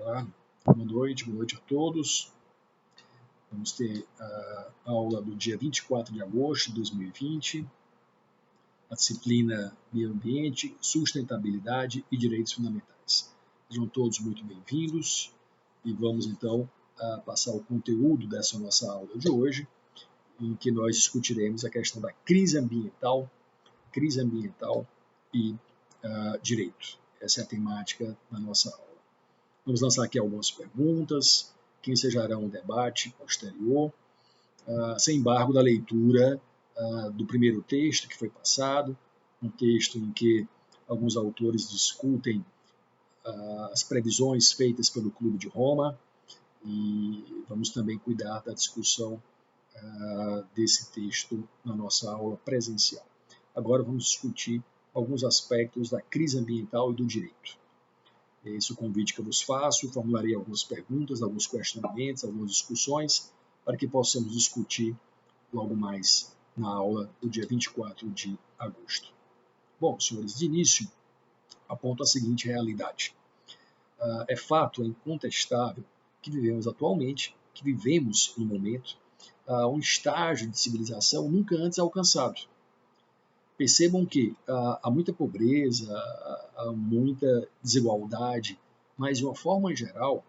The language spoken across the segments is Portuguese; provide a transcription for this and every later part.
Tá? Boa noite a todos. Vamos ter a aula do dia 24 de agosto de 2020, a disciplina Meio Ambiente, Sustentabilidade e Direitos Fundamentais. Sejam todos muito bem-vindos e vamos então passar o conteúdo dessa nossa aula de hoje, em que nós discutiremos a questão da crise ambiental e direito. Essa é a temática da nossa aula. Vamos lançar aqui algumas perguntas, que ensejarão um debate posterior, sem embargo da leitura do primeiro texto que foi passado, um texto em que alguns autores discutem as previsões feitas pelo Clube de Roma, e vamos também cuidar da discussão desse texto na nossa aula presencial. Agora vamos discutir alguns aspectos da crise ambiental e do direito. Esse é o convite que eu vos faço, formularei algumas perguntas, alguns questionamentos, algumas discussões, para que possamos discutir logo mais na aula do dia 24 de agosto. Bom, senhores, de início, aponto a seguinte realidade. É fato, é incontestável, que vivemos atualmente, que vivemos no momento, um estágio de civilização nunca antes alcançado. Percebam que há muita pobreza, há muita desigualdade, mas de uma forma geral,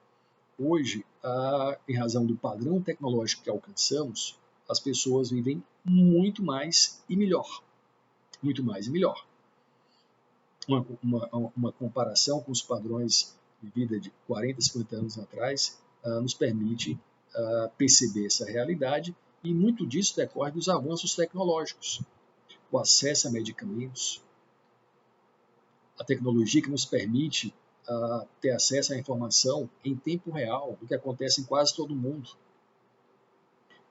hoje, em razão do padrão tecnológico que alcançamos, as pessoas vivem muito mais e melhor. Muito mais e melhor. Uma comparação com os padrões de vida de 40, 50 anos atrás nos permite perceber essa realidade, e muito disso decorre dos avanços tecnológicos. O acesso a medicamentos, a tecnologia que nos permite ter acesso à informação em tempo real, do que acontece em quase todo mundo.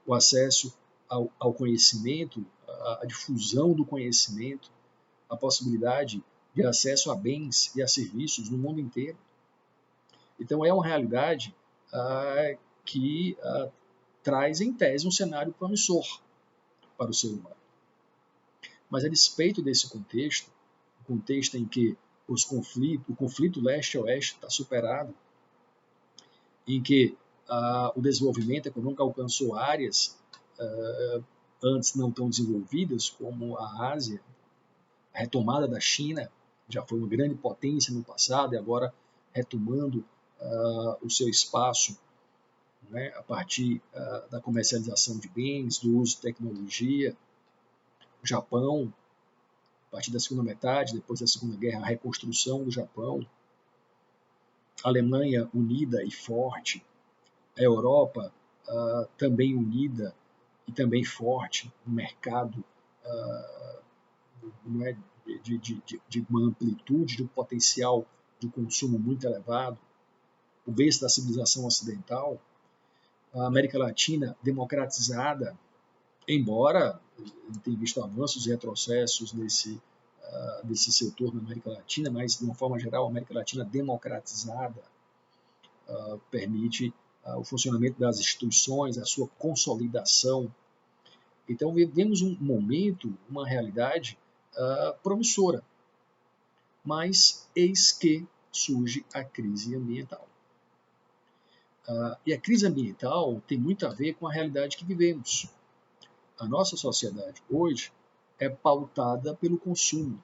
O acesso ao conhecimento, a difusão do conhecimento, a possibilidade de acesso a bens e a serviços no mundo inteiro. Então é uma realidade que traz, em tese, um cenário promissor para o ser humano. Mas a despeito desse contexto, o contexto em que o conflito leste-oeste está superado, em que o desenvolvimento econômico alcançou áreas antes não tão desenvolvidas, como a Ásia, a retomada da China, já foi uma grande potência no passado e agora retomando o seu espaço, né, a partir da comercialização de bens, do uso de tecnologia. O Japão, a partir da segunda metade, depois da Segunda Guerra, a reconstrução do Japão. A Alemanha unida e forte. A Europa também unida e também forte, um mercado de uma amplitude, de um potencial de consumo muito elevado. O berço da civilização ocidental. A América Latina democratizada, embora tenha visto avanços e retrocessos nesse setor na América Latina, mas de uma forma geral a América Latina democratizada permite o funcionamento das instituições, a sua consolidação. Então vivemos um momento, uma realidade promissora, mas eis que surge a crise ambiental. E a crise ambiental tem muito a ver com a realidade que vivemos. A nossa sociedade hoje é pautada pelo consumo.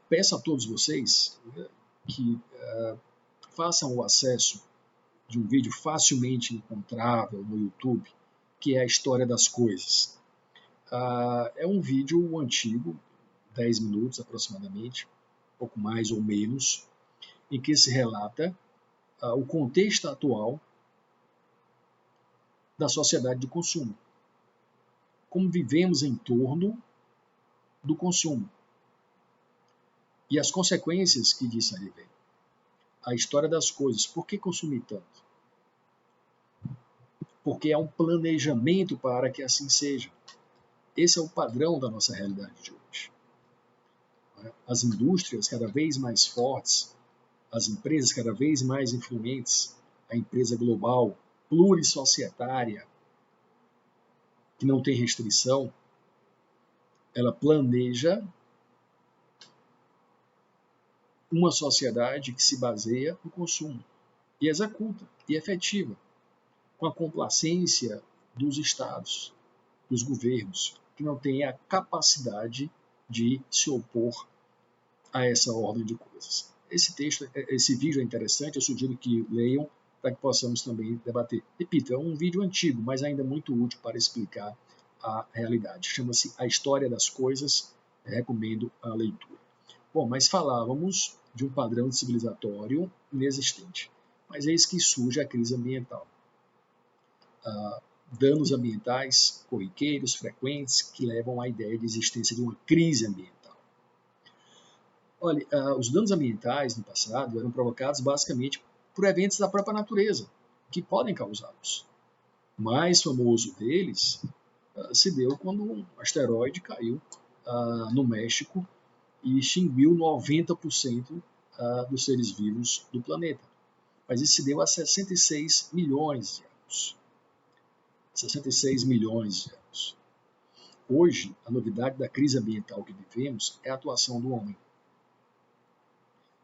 Peço a todos vocês que façam o acesso de um vídeo facilmente encontrável no YouTube, que é a História das Coisas. É um vídeo antigo, 10 minutos aproximadamente, pouco mais ou menos, em que se relata o contexto atual da sociedade de consumo. Como vivemos em torno do consumo. E as consequências que disso advém. A história das coisas. Por que consumir tanto? Porque há um planejamento para que assim seja. Esse é o padrão da nossa realidade de hoje. As indústrias cada vez mais fortes, as empresas cada vez mais influentes, a empresa global, plurissocietária, que não tem restrição, ela planeja uma sociedade que se baseia no consumo e executa e efetiva, com a complacência dos estados, dos governos, que não têm a capacidade de se opor a essa ordem de coisas. Esse vídeo é interessante, eu sugiro que leiam para que possamos também debater. Repito, é um vídeo antigo, mas ainda muito útil para explicar a realidade. Chama-se A História das Coisas, recomendo a leitura. Bom, mas falávamos de um padrão civilizatório inexistente. Mas eis que surge a crise ambiental. Danos ambientais corriqueiros, frequentes, que levam à ideia de existência de uma crise ambiental. Olha, os danos ambientais no passado eram provocados basicamente por eventos da própria natureza, que podem causá-los. O mais famoso deles se deu quando um asteroide caiu no México e extinguiu 90% dos seres vivos do planeta. Mas isso se deu há 66 milhões de anos. 66 milhões de anos. Hoje, a novidade da crise ambiental que vivemos é a atuação do homem.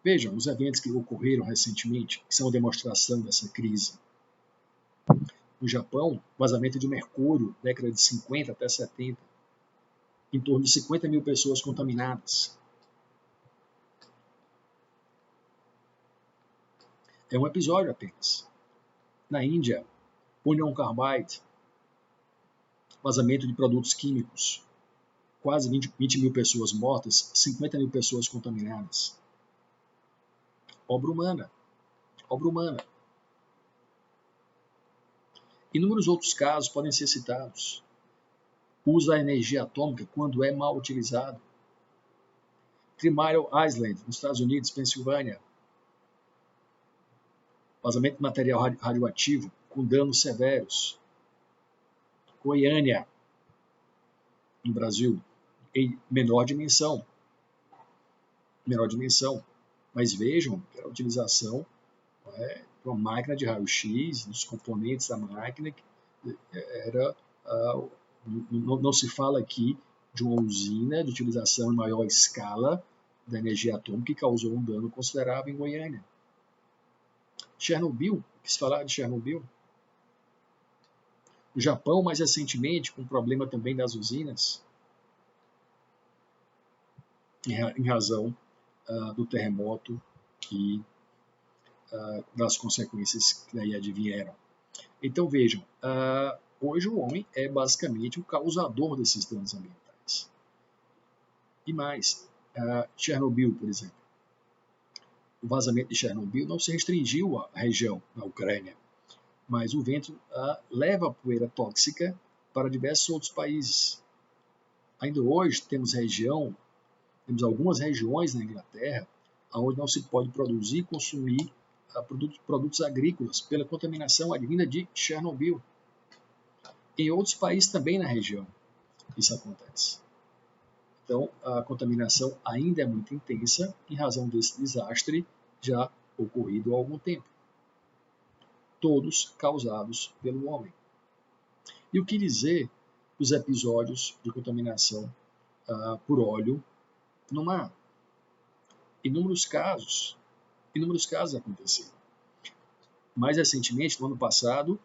Vejam os eventos que ocorreram recentemente, que são a demonstração dessa crise. No Japão, vazamento de mercúrio, década de 50 até 70, em torno de 50 mil pessoas contaminadas. É um episódio apenas. Na Índia, Union Carbide, vazamento de produtos químicos, quase 20 mil pessoas mortas, 50 mil pessoas contaminadas. Obra humana. Obra humana. Inúmeros outros casos podem ser citados. O uso da energia atômica quando é mal utilizado. 3 Mile Island, nos Estados Unidos, Pensilvânia. Vazamento de material radioativo com danos severos. Goiânia, no Brasil, em menor dimensão. Menor dimensão. Mas vejam que a utilização de uma máquina de raio-x, dos componentes da máquina, era, não se fala aqui de uma usina de utilização em maior escala da energia atômica que causou um dano considerável em Goiânia. Chernobyl, quis falar de Chernobyl. O Japão, mais recentemente, com o problema também das usinas, em razão do terremoto e das consequências que daí advieram. Então vejam, hoje o homem é basicamente o causador desses danos ambientais. E mais, Chernobyl, por exemplo. O vazamento de Chernobyl não se restringiu à região, na Ucrânia, mas o vento leva a poeira tóxica para diversos outros países. Ainda hoje temos algumas regiões na Inglaterra onde não se pode produzir e consumir produtos agrícolas pela contaminação advinda de Chernobyl. Em outros países também na região isso acontece. Então, a contaminação ainda é muito intensa em razão desse desastre já ocorrido há algum tempo. Todos causados pelo homem. E o que dizer dos episódios de contaminação por óleo no mar? Inúmeros casos aconteceram. Mais recentemente, no ano passado,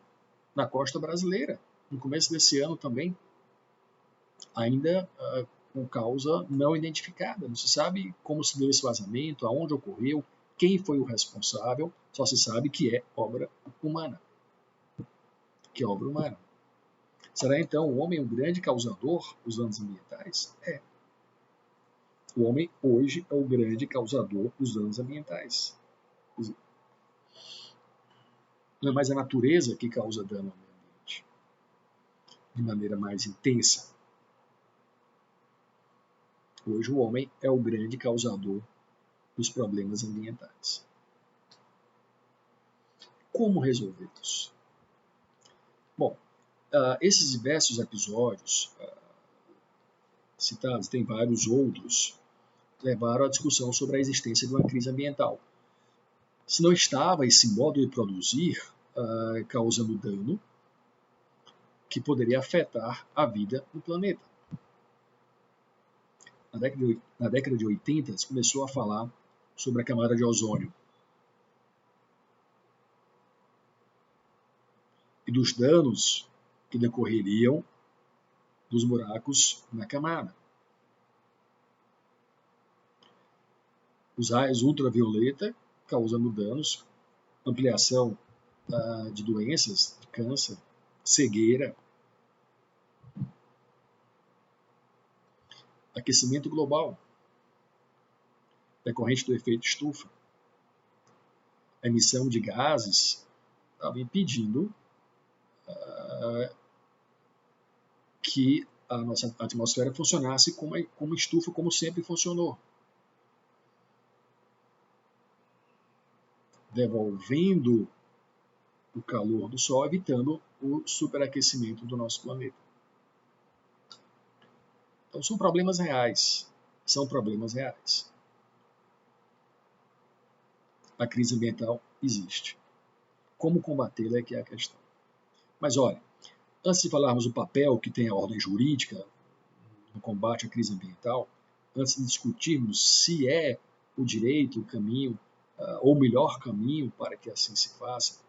na costa brasileira, no começo desse ano também, ainda com causa não identificada. Não se sabe como se deu esse vazamento, aonde ocorreu, quem foi o responsável, só se sabe que é obra humana. Será então o homem o grande causador dos danos ambientais? É. O homem hoje é o grande causador dos danos ambientais. Não é mais a natureza que causa dano ao meio ambiente de maneira mais intensa. Hoje o homem é o grande causador dos problemas ambientais. Como resolvê-los? Bom, esses diversos episódios citados, tem vários outros, levaram à discussão sobre a existência de uma crise ambiental. Se não estava esse modo de produzir causando dano que poderia afetar a vida no planeta. Na década de 80, se começou a falar sobre a camada de ozônio e dos danos que decorreriam dos buracos na camada. Os raios ultravioleta causando danos, ampliação de doenças, de câncer, cegueira, aquecimento global, decorrente do efeito estufa, emissão de gases, estava impedindo que a nossa atmosfera funcionasse como estufa, como sempre funcionou. Devolvendo o calor do Sol, evitando o superaquecimento do nosso planeta. Então, são problemas reais. São problemas reais. A crise ambiental existe. Como combatê-la é que é a questão. Mas, olha, antes de falarmos do papel que tem a ordem jurídica no combate à crise ambiental, antes de discutirmos se é o direito, o caminho, ou o melhor caminho para que assim se faça,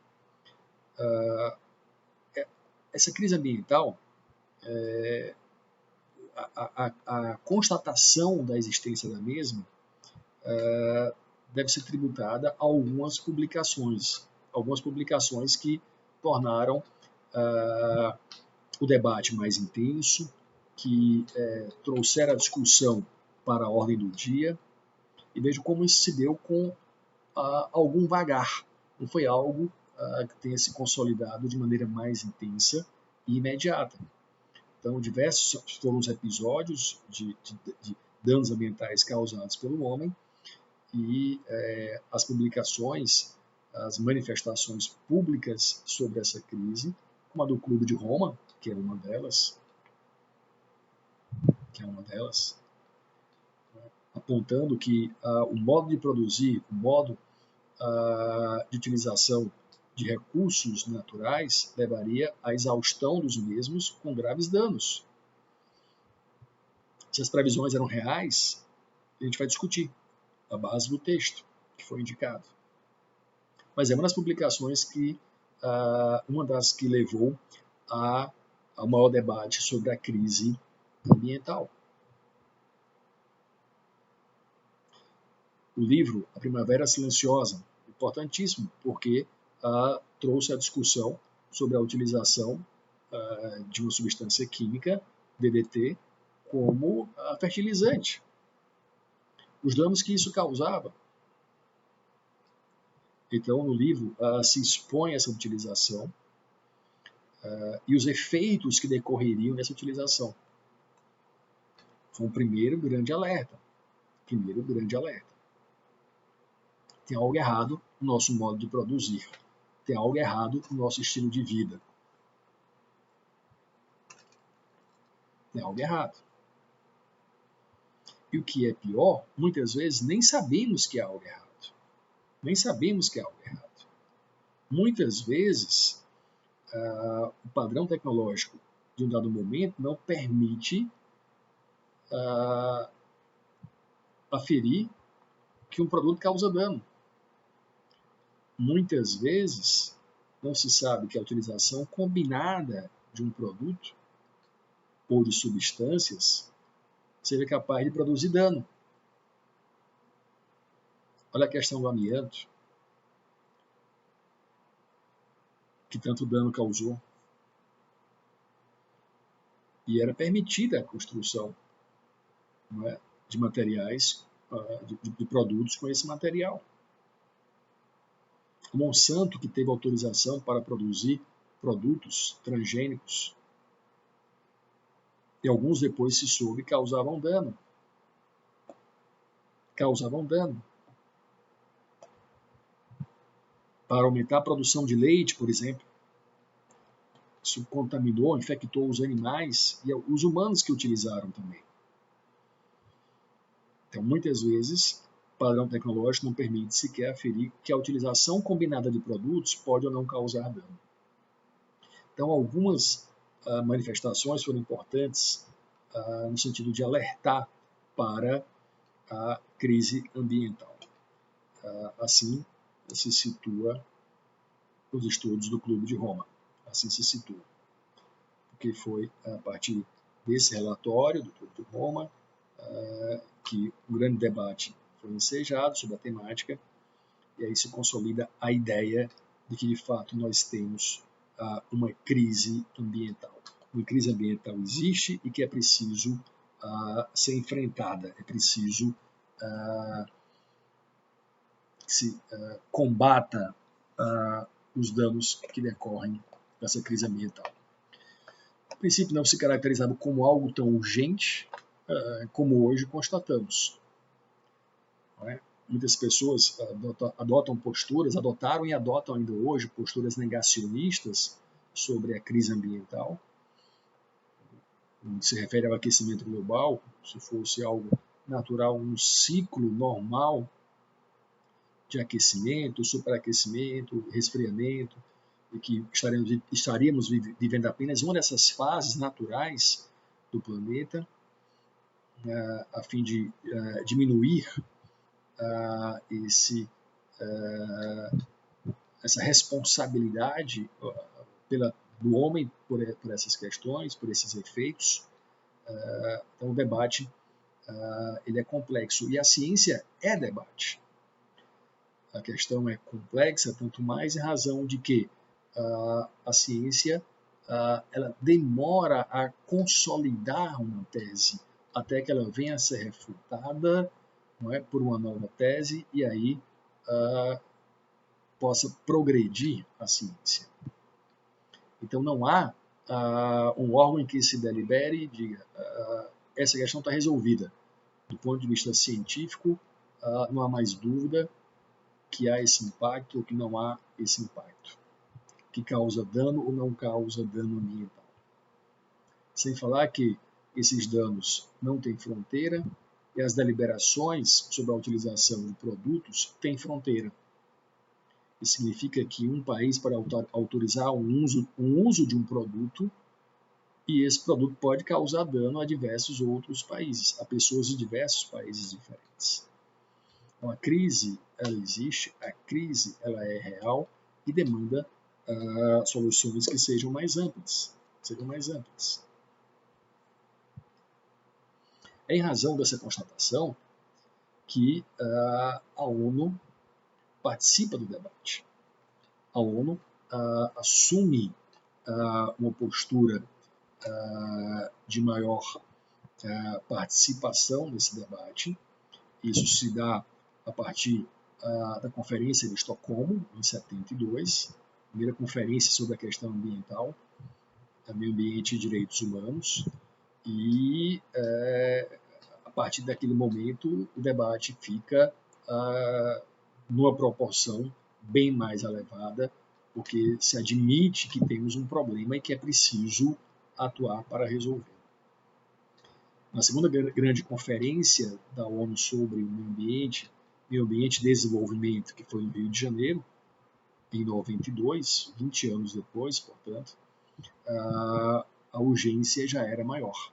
essa crise ambiental, a constatação da existência da mesma deve ser tributada a algumas publicações que tornaram o debate mais intenso, que trouxeram a discussão para a ordem do dia, e vejo como isso se deu com algum vagar. Não foi algo que tenha se consolidado de maneira mais intensa e imediata. Então, diversos foram os episódios de danos ambientais causados pelo homem e as publicações, as manifestações públicas sobre essa crise, como a do Clube de Roma, que é uma delas, apontando que o modo de produzir, o modo de utilização de recursos naturais levaria à exaustão dos mesmos com graves danos. Se as previsões eram reais, a gente vai discutir a base do texto que foi indicado. Mas é uma das publicações que, uma das que levou ao maior debate sobre a crise ambiental. O livro A Primavera Silenciosa, importantíssimo, porque trouxe a discussão sobre a utilização de uma substância química, DDT, como fertilizante. Os danos que isso causava. Então, no livro, se expõe essa utilização e os efeitos que decorreriam dessa utilização. Foi um primeiro grande alerta. Tem algo errado no nosso modo de produzir. Tem algo errado no nosso estilo de vida. Tem algo errado. E o que é pior, muitas vezes nem sabemos que há algo errado. Muitas vezes, o padrão tecnológico de um dado momento não permite aferir que um produto causa dano. Muitas vezes, não se sabe que a utilização combinada de um produto ou de substâncias seja capaz de produzir dano. Olha a questão do amianto, que tanto dano causou. E era permitida a construção, não é, de materiais, de produtos com esse material. O Monsanto, que teve autorização para produzir produtos transgênicos, e alguns depois se soube causavam dano. Para aumentar a produção de leite, por exemplo, isso contaminou, infectou os animais e os humanos que utilizaram também. Então, muitas vezes, o padrão tecnológico não permite sequer aferir que a utilização combinada de produtos pode ou não causar dano. Então, algumas manifestações foram importantes no sentido de alertar para a crise ambiental. Assim se situa os estudos do Clube de Roma. Assim se situa. Porque foi a partir desse relatório do Clube de Roma que o grande debate foi ensejado sobre a temática, e aí se consolida a ideia de que, de fato, nós temos uma crise ambiental. Uma crise ambiental existe e que é preciso ser enfrentada, é preciso que se combata os danos que decorrem dessa crise ambiental. A princípio não se caracterizava como algo tão urgente como hoje constatamos. Não é? Muitas pessoas adotaram e adotam ainda hoje posturas negacionistas sobre a crise ambiental. Se refere ao aquecimento global, se fosse algo natural, um ciclo normal de aquecimento, superaquecimento, resfriamento, e que estaríamos vivendo apenas uma dessas fases naturais do planeta, a fim de diminuir essa responsabilidade do homem por essas questões, por esses efeitos. Então o debate ele é complexo e a ciência é debate. A questão é complexa, tanto mais em razão de que a ciência ela demora a consolidar uma tese até que ela venha a ser refutada, não é, por uma nova tese, e aí possa progredir a ciência. Então não há um órgão em que se delibere e diga essa questão está resolvida. Do ponto de vista científico, não há mais dúvida que há esse impacto ou que não há esse impacto, que causa dano ou não causa dano ambiental. Sem falar que esses danos não têm fronteira e as deliberações sobre a utilização de produtos têm fronteira. Isso significa que um país pode autorizar o uso de um produto e esse produto pode causar dano a diversos outros países, a pessoas de diversos países diferentes. Então, a crise ela existe, a crise ela é real e demanda soluções que sejam mais amplas. É em razão dessa constatação que a ONU participa do debate. A ONU assume uma postura de maior participação nesse debate. Isso se dá a partir da Conferência de Estocolmo, em 72, primeira conferência sobre a questão ambiental, meio ambiente e direitos humanos, e a partir daquele momento o debate fica numa proporção bem mais elevada, porque se admite que temos um problema e que é preciso atuar para resolver. Na segunda grande conferência da ONU sobre o meio ambiente e desenvolvimento, que foi no Rio de Janeiro, em 92, 20 anos depois, portanto, a urgência já era maior.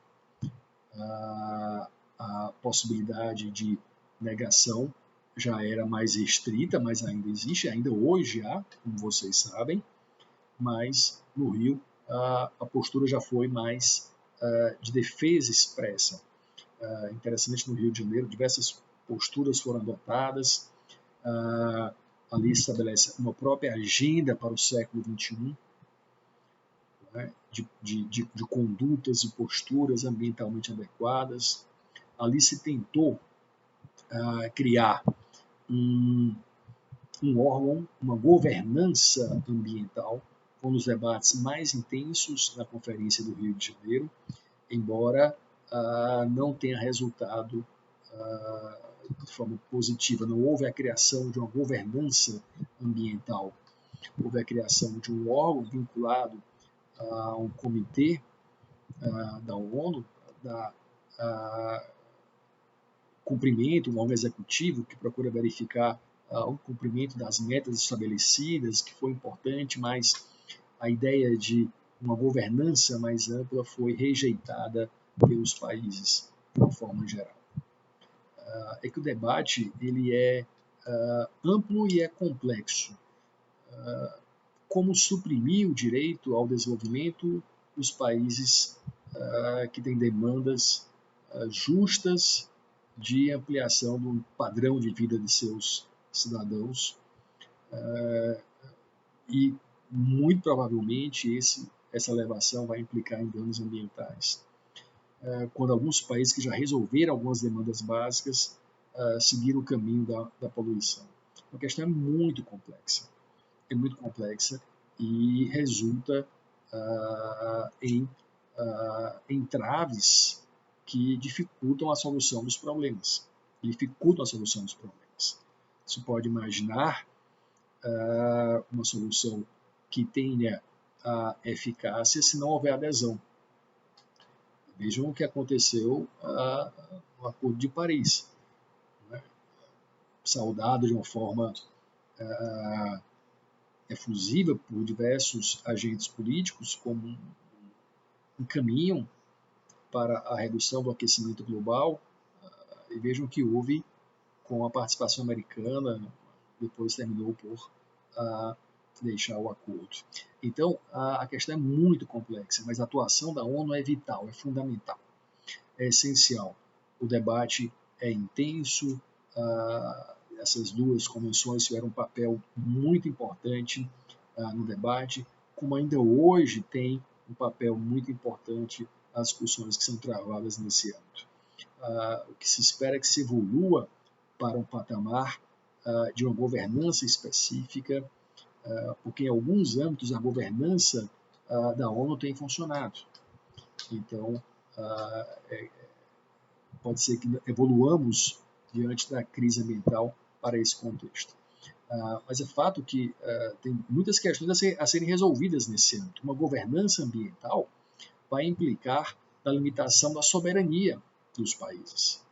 A possibilidade de negação já era mais restrita, mas ainda existe, ainda hoje há, como vocês sabem, mas no Rio a postura já foi mais de defesa expressa. Interessante, no Rio de Janeiro, diversas posturas foram adotadas, ali estabelece uma própria agenda para o século XXI, né, de condutas e posturas ambientalmente adequadas. Ali se tentou criar um órgão, uma governança ambiental, com os debates mais intensos na Conferência do Rio de Janeiro, embora não tenha resultado de forma positiva. Não houve a criação de uma governança ambiental, houve a criação de um órgão vinculado a um comitê da ONU, cumprimento, um órgão executivo que procura verificar o cumprimento das metas estabelecidas, que foi importante, mas a ideia de uma governança mais ampla foi rejeitada pelos países de uma forma geral. É que o debate ele é amplo e é complexo. Como suprimir o direito ao desenvolvimento dos países que têm demandas justas de ampliação do padrão de vida de seus cidadãos, e muito provavelmente essa elevação vai implicar em danos ambientais. Quando alguns países que já resolveram algumas demandas básicas seguiram o caminho da poluição. A questão é muito complexa e resulta em entraves que dificultam a solução dos problemas. Você pode imaginar uma solução que tenha eficácia se não houver adesão. Vejam o que aconteceu no Acordo de Paris, né? Saudado de uma forma efusiva por diversos agentes políticos como um caminho para a redução do aquecimento global, e vejam que houve com a participação americana, depois terminou por deixar o acordo. Então, a questão é muito complexa, mas a atuação da ONU é vital, é fundamental, é essencial. O debate é intenso, essas duas convenções tiveram um papel muito importante no debate, como ainda hoje tem um papel muito importante as discussões que são travadas nesse âmbito. O que se espera é que se evolua para um patamar de uma governança específica, porque em alguns âmbitos a governança da ONU tem funcionado. Então, pode ser que evoluamos diante da crise ambiental para esse contexto. Mas é fato que tem muitas questões a serem resolvidas nesse âmbito. Uma governança ambiental vai implicar na limitação da soberania dos países.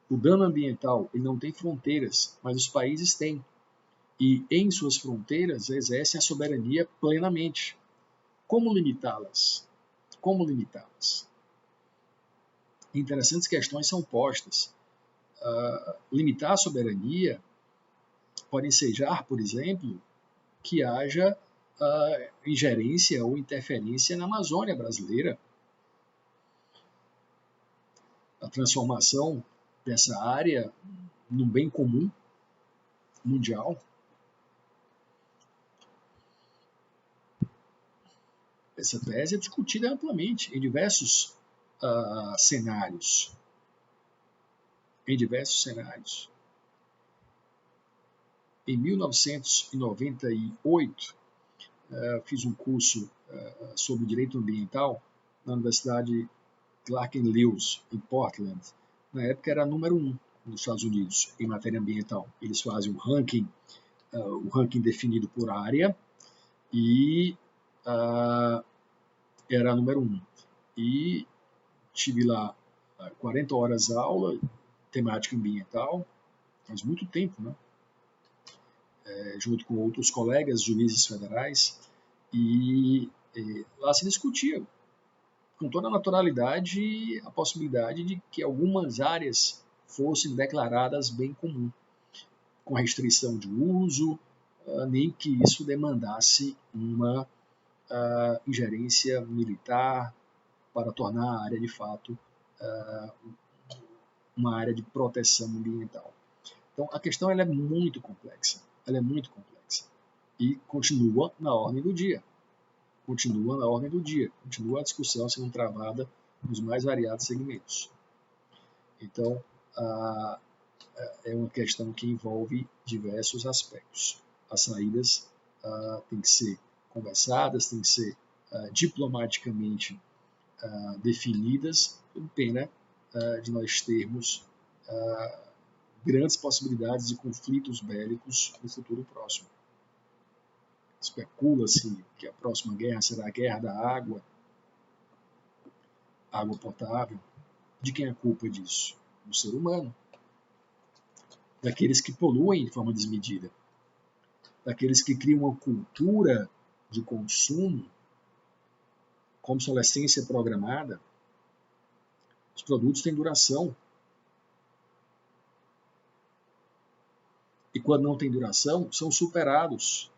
O dano ambiental ele não tem fronteiras, mas os países têm. E em suas fronteiras exercem a soberania plenamente. Como limitá-las? Interessantes questões são postas. Limitar a soberania pode ensejar, por exemplo, que haja ingerência ou interferência na Amazônia brasileira. A transformação dessa área num bem comum mundial. Essa tese é discutida amplamente em diversos cenários. Em 1998, fiz um curso sobre direito ambiental na Universidade Clark Lewis, em Portland. Na época era número 1 nos Estados Unidos em matéria ambiental. Eles fazem um ranking definido por área, e era número 1. E tive lá 40 horas aula, temática ambiental, faz muito tempo, né? Junto com outros colegas juízes federais, e lá se discutia com toda a naturalidade a possibilidade de que algumas áreas fossem declaradas bem comum, com restrição de uso, nem que isso demandasse uma ingerência militar para tornar a área de fato uma área de proteção ambiental. Então a questão ela é muito complexa, e continua na ordem do dia. Continua a discussão sendo travada nos mais variados segmentos. Então, é uma questão que envolve diversos aspectos. As saídas têm que ser conversadas, têm que ser diplomaticamente definidas, com pena de nós termos grandes possibilidades de conflitos bélicos no futuro próximo. Especula-se que a próxima guerra será a guerra da água potável. De quem é a culpa disso? Do ser humano. Daqueles que poluem de forma desmedida. Daqueles que criam uma cultura de consumo com obsolescência programada. Os produtos têm duração. e quando não tem duração, são superados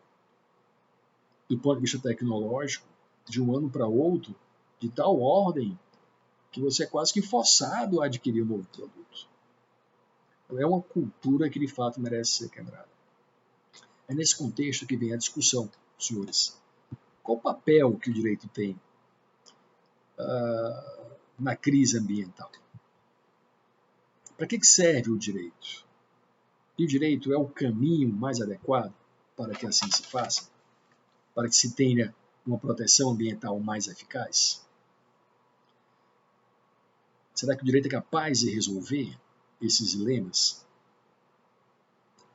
do ponto de vista tecnológico de um ano para outro, de tal ordem que você é quase que forçado a adquirir um novo produto. Então, é uma cultura que de fato merece ser quebrada. É nesse contexto que vem a discussão, senhores. Qual o papel que o direito tem na crise ambiental? Para que serve o direito? E o direito é o caminho mais adequado para que assim se faça? Para que se tenha uma proteção ambiental mais eficaz? Será que o direito é capaz de resolver esses dilemas?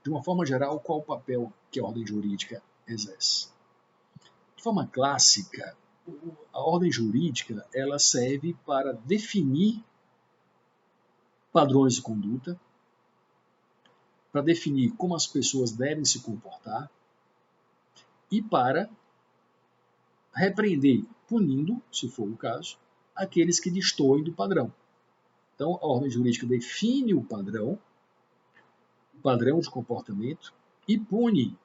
De uma forma geral, qual o papel que a ordem jurídica exerce? De forma clássica, a ordem jurídica ela serve para definir padrões de conduta, para definir como as pessoas devem se comportar e para repreender, punindo, se for o caso, aqueles que destoem do padrão. Então, a ordem jurídica define o padrão de comportamento e pune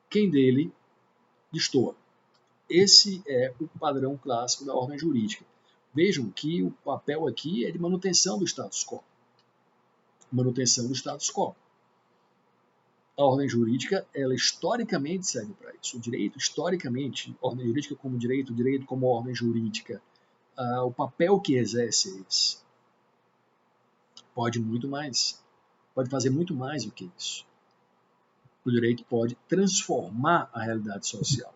quem dele destoa. Esse é o padrão clássico da ordem jurídica. Vejam que o papel aqui é de manutenção do status quo. Manutenção do status quo. A ordem jurídica, ela historicamente serve para isso. O direito, historicamente, ordem jurídica como direito, direito como ordem jurídica, o papel que exerce é esse. Pode muito mais. Pode fazer muito mais do que isso. O direito pode transformar a realidade social.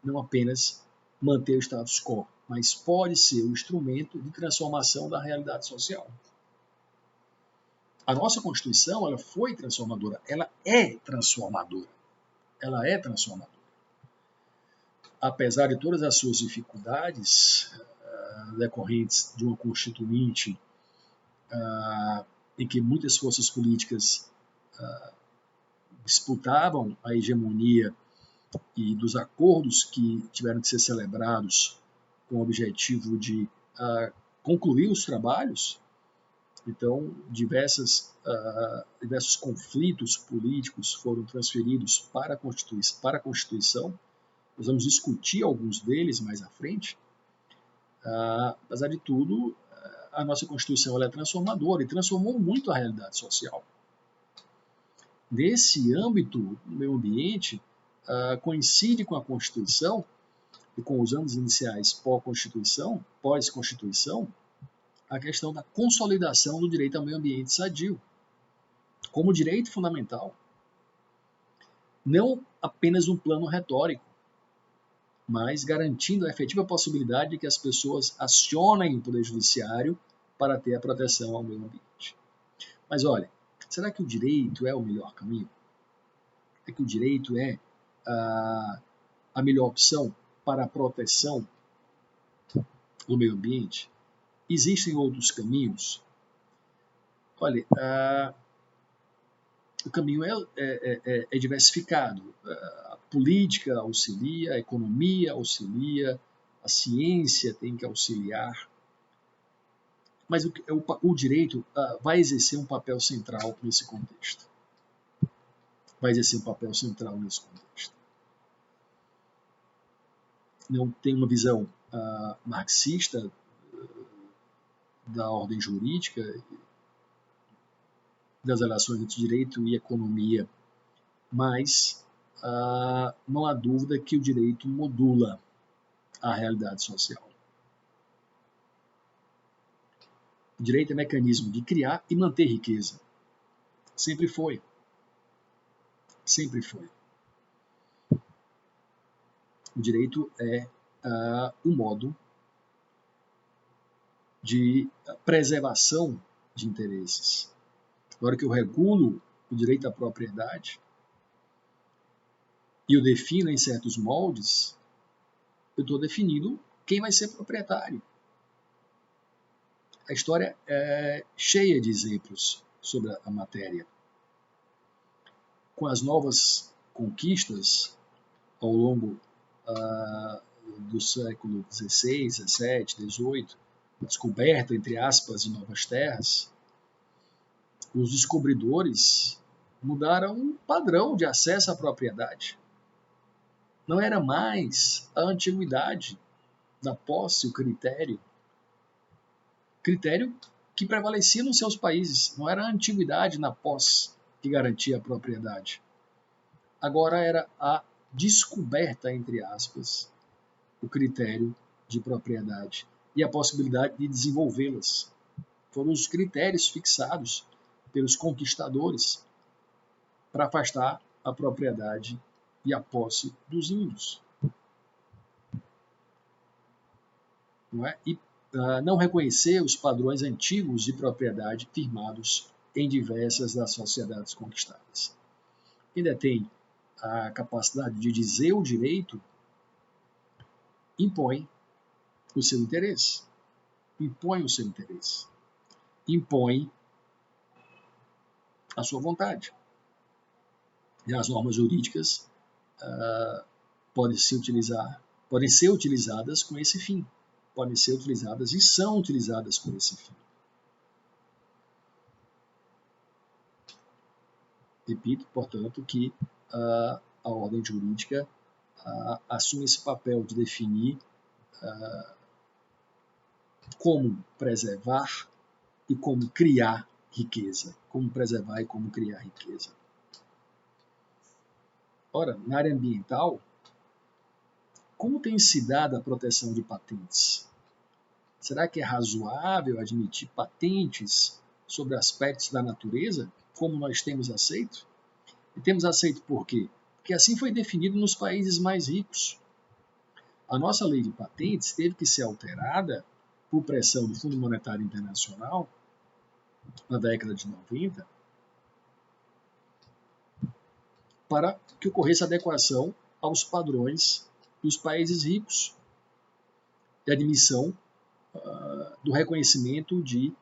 Não apenas manter o status quo, mas pode ser o instrumento de transformação da realidade social. A nossa Constituição, ela foi transformadora, ela é transformadora. Ela é transformadora. Apesar de todas as suas dificuldades decorrentes de uma Constituinte em que muitas forças políticas disputavam a hegemonia e dos acordos que tiveram que ser celebrados com o objetivo de concluir os trabalhos. Então, diversos conflitos políticos foram transferidos para a Constituição. Nós vamos discutir alguns deles mais à frente. Apesar de tudo, a nossa Constituição ela é transformadora e transformou muito a realidade social. Nesse âmbito do meio ambiente, coincide com a Constituição e com os anos iniciais pós-Constituição, a questão da consolidação do direito ao meio ambiente sadio, como direito fundamental. Não apenas um plano retórico, mas garantindo a efetiva possibilidade de que as pessoas acionem o Poder Judiciário para ter a proteção ao meio ambiente. Mas olha, será que o direito é o melhor caminho? É que o direito é a melhor opção para a proteção do meio ambiente? Existem outros caminhos? Olha, o caminho é diversificado. A política auxilia, a economia auxilia, a ciência tem que auxiliar. Mas o direito vai exercer um papel central nesse contexto. Vai exercer um papel central nesse contexto. Não tem uma visão marxista da ordem jurídica, das relações entre direito e economia, mas não há dúvida que o direito modula a realidade social. O direito é mecanismo de criar e manter riqueza. Sempre foi. Sempre foi. O direito é um modo de preservação de interesses. Na hora que eu regulo o direito à propriedade e eu defino em certos moldes, eu estou definindo quem vai ser proprietário. A história é cheia de exemplos sobre a matéria. Com as novas conquistas ao longo do século XVI, XVII, XVIII, a descoberta, entre aspas, de novas terras, os descobridores mudaram um padrão de acesso à propriedade. Não era mais a antiguidade da posse o critério que prevalecia nos seus países. Não era a antiguidade na posse que garantia a propriedade. Agora era a descoberta, entre aspas, o critério de propriedade e a possibilidade de desenvolvê-las. Foram os critérios fixados pelos conquistadores para afastar a propriedade e a posse dos índios. Não é? E não reconhecer os padrões antigos de propriedade firmados em diversas das sociedades conquistadas. Quem detém a capacidade de dizer o direito impõe o seu interesse. Impõe o seu interesse. Impõe a sua vontade. E as normas jurídicas podem ser utilizadas com esse fim. Podem ser utilizadas e são utilizadas com esse fim. Repito, portanto, que a ordem jurídica assume esse papel de definir como preservar e como criar riqueza. Como preservar e como criar riqueza. Ora, na área ambiental, como tem se dado a proteção de patentes? Será que é razoável admitir patentes sobre aspectos da natureza, como nós temos aceito? E temos aceito por quê? Porque assim foi definido nos países mais ricos. A nossa lei de patentes teve que ser alterada por pressão do Fundo Monetário Internacional na década de 90 para que ocorresse adequação aos padrões dos países ricos de admissão do reconhecimento de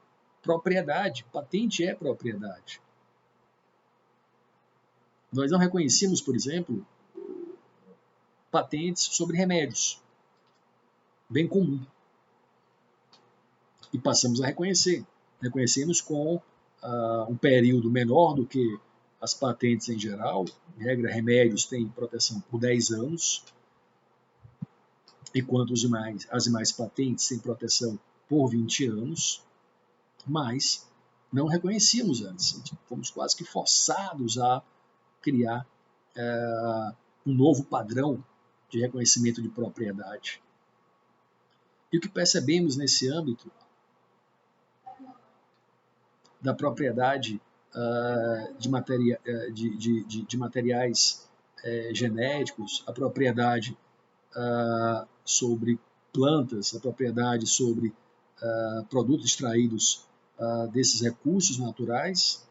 propriedade. Patente é propriedade. Nós não reconhecíamos, por exemplo, patentes sobre remédios, bem comum. E passamos a reconhecer. Reconhecemos com um período menor do que as patentes em geral. Em regra, remédios têm proteção por 10 anos, enquanto as demais patentes têm proteção por 20 anos, mas não reconhecíamos antes. Fomos quase que forçados a criar um novo padrão de reconhecimento de propriedade. E o que percebemos nesse âmbito da propriedade de materiais genéticos, a propriedade sobre plantas, a propriedade sobre produtos extraídos desses recursos naturais,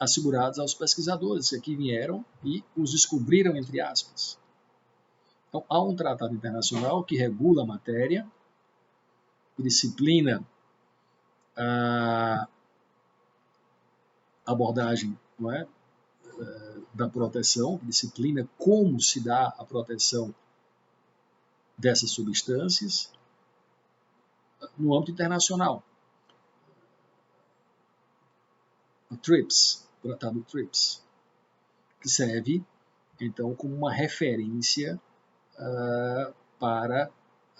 assegurados aos pesquisadores que aqui vieram e os descobriram, entre aspas. Então, há um tratado internacional que regula a matéria, que disciplina a abordagem, não é, da proteção, que disciplina como se dá a proteção dessas substâncias no âmbito internacional. O TRIPS, o Tratado TRIPS, que serve, então, como uma referência para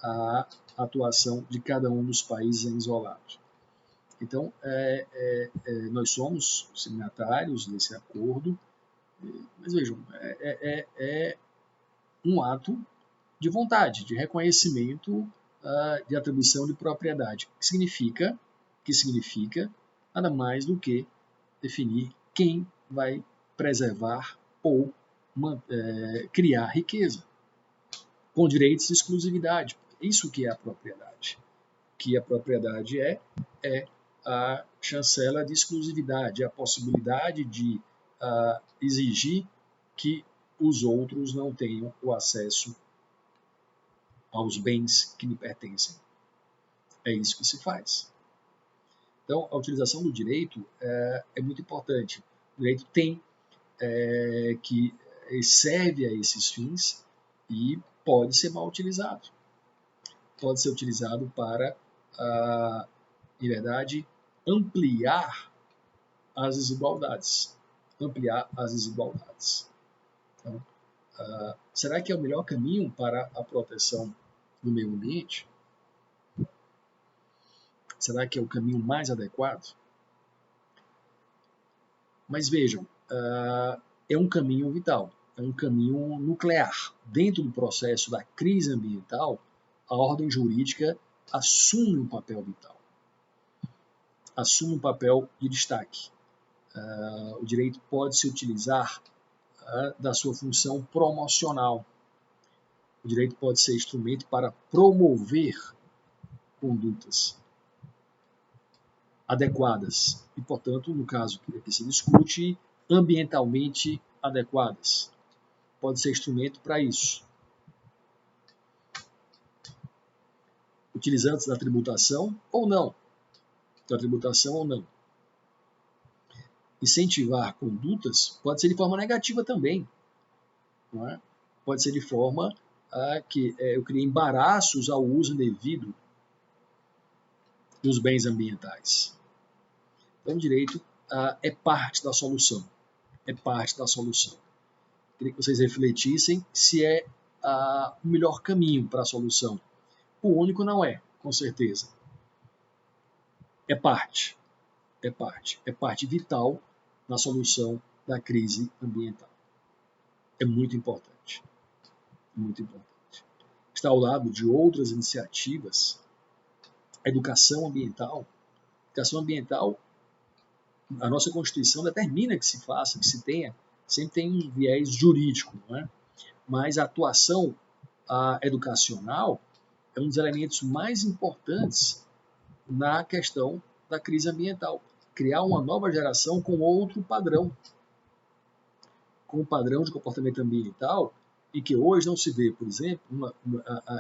a atuação de cada um dos países em isolado. Então, nós somos signatários desse acordo, mas vejam, é um ato de vontade, de reconhecimento de atribuição de propriedade, que significa nada mais do que definir quem vai preservar ou criar riqueza, com direitos de exclusividade. Isso que é a propriedade. O que a propriedade é a chancela de exclusividade, a possibilidade de exigir que os outros não tenham o acesso aos bens que lhe pertencem. É isso que se faz. Então, a utilização do direito é muito importante. O direito tem que serve a esses fins e pode ser mal utilizado. Pode ser utilizado para, em verdade, ampliar as desigualdades, ampliar as desigualdades. Então, será que é o melhor caminho para a proteção do meio ambiente? Será que é o caminho mais adequado? Mas vejam, é um caminho vital, é um caminho nuclear. Dentro do processo da crise ambiental, a ordem jurídica assume um papel vital, assume um papel de destaque. O direito pode se utilizar da sua função promocional. O direito pode ser instrumento para promover condutas adequadas e, portanto, no caso que aqui se discute, ambientalmente adequadas. Pode ser instrumento para isso. Utilizantes da tributação ou não. Da tributação ou não. Incentivar condutas pode ser de forma negativa também. Não é? Pode ser de forma que eu crie embaraços ao uso indevido dos bens ambientais. Então, o direito é parte da solução. É parte da solução. Queria que vocês refletissem se é o melhor caminho para a solução. O único não é, com certeza. É parte. É parte. É parte vital na solução da crise ambiental. É muito importante. Muito importante. Está ao lado de outras iniciativas. A educação ambiental. A educação ambiental, a nossa Constituição determina que se faça, que se tenha, sempre tem um viés jurídico, não é? Mas a atuação educacional é um dos elementos mais importantes na questão da crise ambiental. Criar uma nova geração com outro padrão, com um padrão de comportamento ambiental, e que hoje não se vê, por exemplo,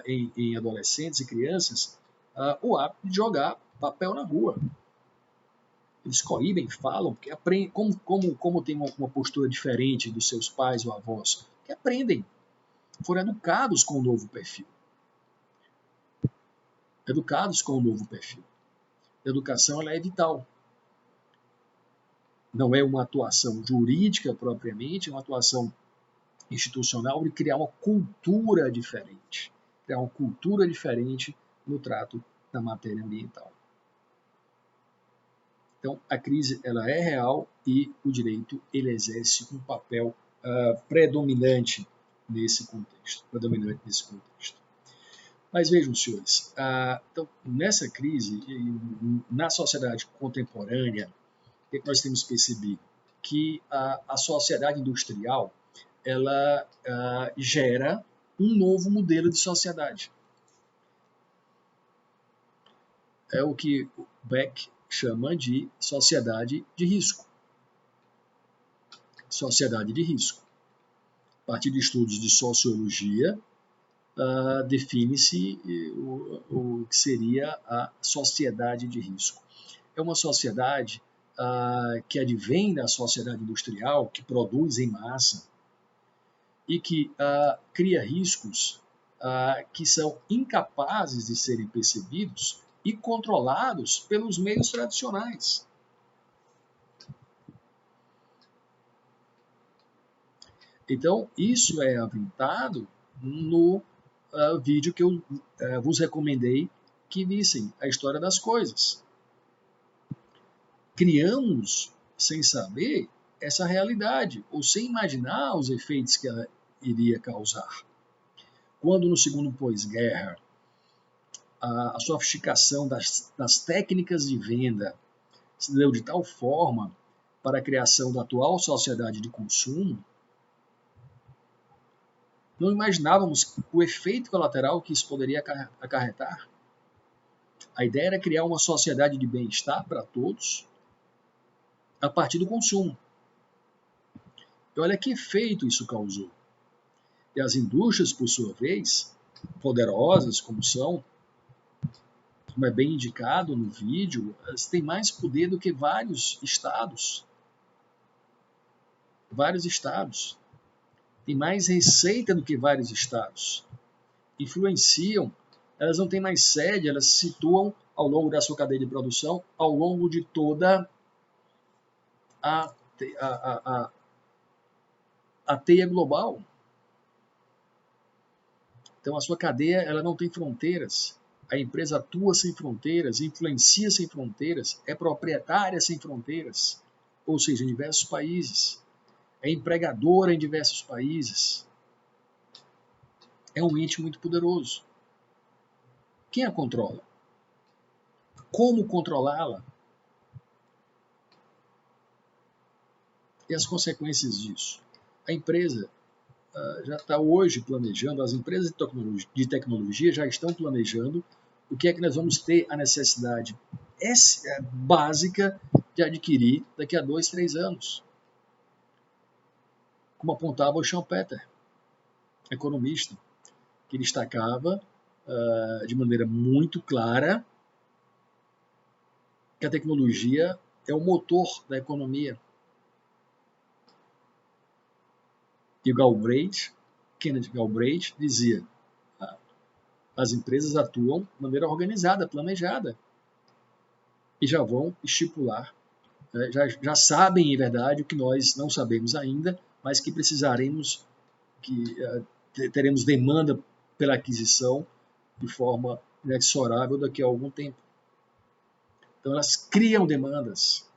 em adolescentes e crianças, o hábito de jogar papel na rua. Eles coíbem, falam, porque aprendem, como tem uma postura diferente dos seus pais ou avós, que aprendem, foram educados com o novo perfil. Educados com o novo perfil. A educação ela é vital. Não é uma atuação jurídica propriamente, é uma atuação institucional de criar uma cultura diferente. Criar uma cultura diferente no trato da matéria ambiental. Então, a crise ela é real e o direito ele exerce um papel predominante nesse contexto. Mas vejam, senhores, então, nessa crise, na sociedade contemporânea, o que nós temos percebido? Que a sociedade industrial ela gera um novo modelo de sociedade. É o que Beck chama de sociedade de risco. Sociedade de risco. A partir de estudos de sociologia, define-se o que seria a sociedade de risco. É uma sociedade que advém da sociedade industrial, que produz em massa e que cria riscos que são incapazes de serem percebidos e controlados pelos meios tradicionais. Então, isso é aventado no vídeo que eu vos recomendei que vissem, a história das coisas. Criamos, sem saber, essa realidade, ou sem imaginar os efeitos que ela iria causar. Quando no segundo pós-guerra, a sofisticação das técnicas de venda se deu de tal forma para a criação da atual sociedade de consumo, não imaginávamos o efeito colateral que isso poderia acarretar. A ideia era criar uma sociedade de bem-estar para todos a partir do consumo. E olha que efeito isso causou. E as indústrias, por sua vez, poderosas como são, como é bem indicado no vídeo, elas têm mais poder do que vários estados. Vários estados. Tem mais receita do que vários estados. Influenciam, elas não têm mais sede, elas se situam ao longo da sua cadeia de produção, ao longo de toda a teia global. Então, a sua cadeia ela não tem fronteiras. A empresa atua sem fronteiras, influencia sem fronteiras, é proprietária sem fronteiras, ou seja, em diversos países. É empregadora em diversos países. É um ente muito poderoso. Quem a controla? Como controlá-la? E as consequências disso? A empresa já está hoje planejando, as empresas de tecnologia já estão planejando o que é que nós vamos ter a necessidade básica de adquirir daqui a 2, 3 anos. Como apontava o Schumpeter, economista, que destacava de maneira muito clara que a tecnologia é o motor da economia. E Kenneth Galbraith, dizia: as empresas atuam de maneira organizada, planejada, e já vão estipular, já sabem, em verdade, o que nós não sabemos ainda, mas que precisaremos, que teremos demanda pela aquisição de forma inexorável daqui a algum tempo. Então, elas criam demandas,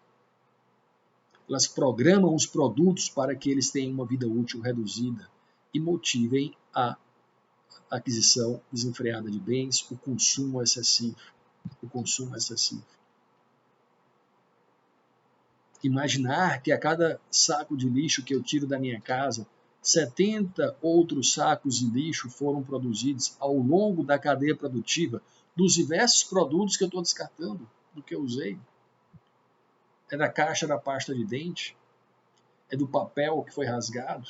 elas programam os produtos para que eles tenham uma vida útil reduzida e motivem a aquisição desenfreada de bens, o consumo excessivo. Imaginar que a cada saco de lixo que eu tiro da minha casa, 70 outros sacos de lixo foram produzidos ao longo da cadeia produtiva dos diversos produtos que eu estou descartando, do que eu usei. É da caixa da pasta de dente, é do papel que foi rasgado,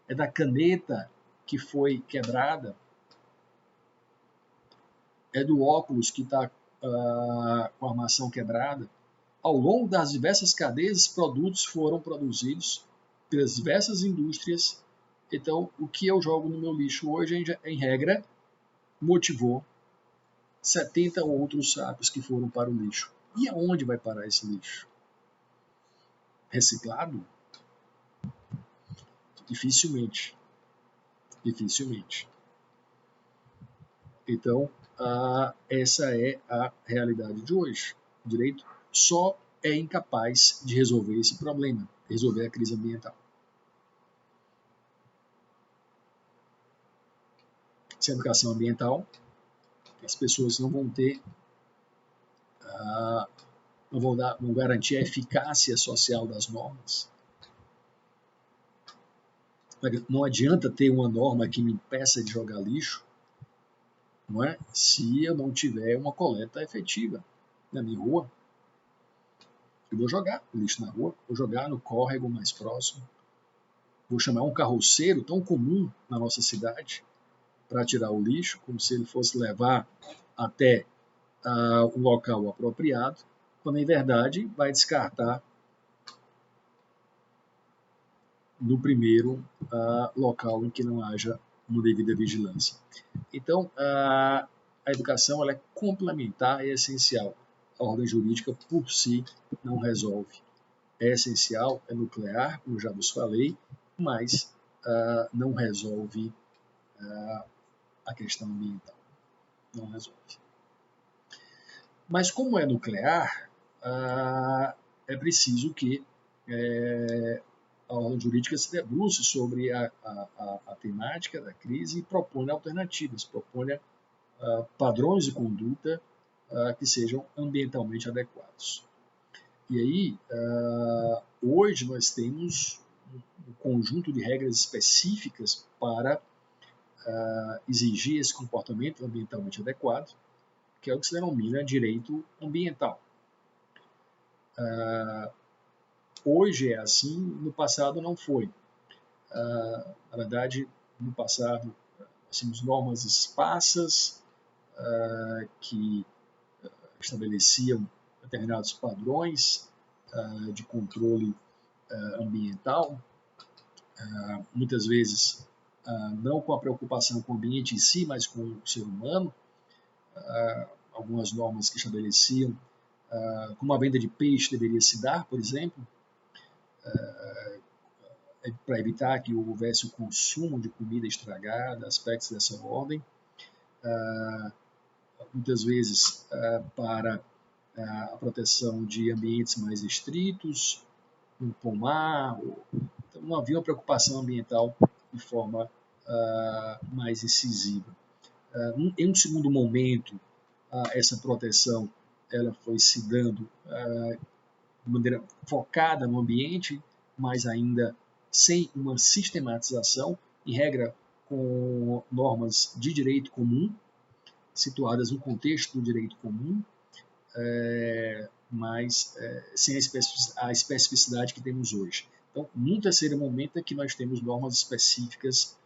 é da caneta que foi quebrada, é do óculos que está com a armação quebrada. Ao longo das diversas cadeias, produtos foram produzidos pelas diversas indústrias. Então, o que eu jogo no meu lixo hoje, em regra, motivou 70 outros sacos que foram para o lixo. E aonde vai parar esse lixo? Reciclado? Dificilmente. Então, essa é a realidade de hoje. O direito só é incapaz de resolver esse problema, resolver a crise ambiental. Sem educação ambiental, as pessoas não vão ter, não vão garantir a eficácia social das normas. Não adianta ter uma norma que me impeça de jogar lixo, não é? Se eu não tiver uma coleta efetiva na minha rua. Eu vou jogar lixo na rua, vou jogar no córrego mais próximo, vou chamar um carroceiro tão comum na nossa cidade para tirar o lixo, como se ele fosse levar até um local apropriado, quando em verdade vai descartar no primeiro local em que não haja uma devida vigilância. Então, a educação ela é complementar e essencial. A ordem jurídica, por si, não resolve. É essencial, é nuclear, como já vos falei, mas não resolve a questão ambiental. Não resolve. Mas como é nuclear, é preciso que a ordem jurídica se debruce sobre a temática da crise e proponha alternativas, proponha padrões de conduta que sejam ambientalmente adequados. E aí, hoje nós temos um conjunto de regras específicas para exigir esse comportamento ambientalmente adequado, que é o que se denomina direito ambiental. Hoje é assim, no passado não foi. Na verdade, no passado, nós tínhamos normas esparsas que estabeleciam determinados padrões de controle ambiental, muitas vezes não com a preocupação com o ambiente em si, mas com o ser humano. Algumas normas que estabeleciam como a venda de peixe deveria se dar, por exemplo, para evitar que houvesse o consumo de comida estragada, aspectos dessa ordem, muitas vezes para a proteção de ambientes mais estritos, um pomar, então não havia uma preocupação ambiental de forma mais incisiva. Em um segundo momento, essa proteção ela foi se dando de maneira focada no ambiente, mas ainda sem uma sistematização, em regra com normas de direito comum, situadas no contexto do direito comum, mas sem a especificidade que temos hoje. Então, num terceiro momento é que nós temos normas específicas,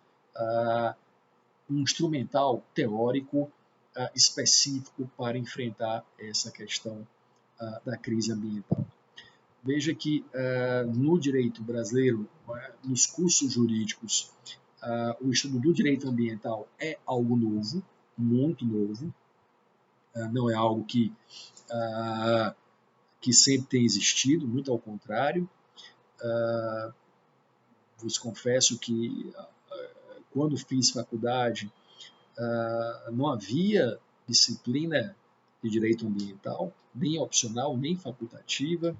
um instrumental teórico específico para enfrentar essa questão da crise ambiental. Veja que no direito brasileiro, nos cursos jurídicos, o estudo do direito ambiental é algo novo, muito novo, não é algo que sempre tem existido, muito ao contrário. Vos confesso que quando fiz faculdade não havia disciplina de direito ambiental, nem opcional, nem facultativa.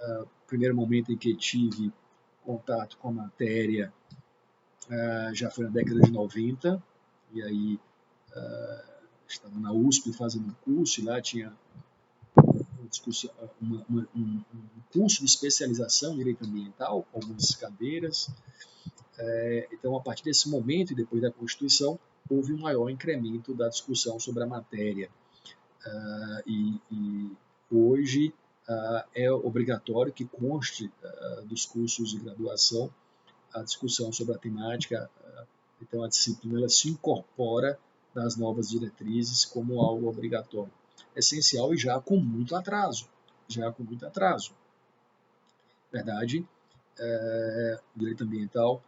O primeiro momento em que tive contato com a matéria já foi na década de 90, e aí estava na USP fazendo um curso, e lá tinha um curso de especialização em direito ambiental, com algumas cadeiras. Então, a partir desse momento e depois da Constituição, houve um maior incremento da discussão sobre a matéria. E hoje é obrigatório que conste dos cursos de graduação a discussão sobre a temática. Então, a disciplina ela se incorpora nas novas diretrizes como algo obrigatório. Essencial e já com muito atraso. Na verdade, o direito ambiental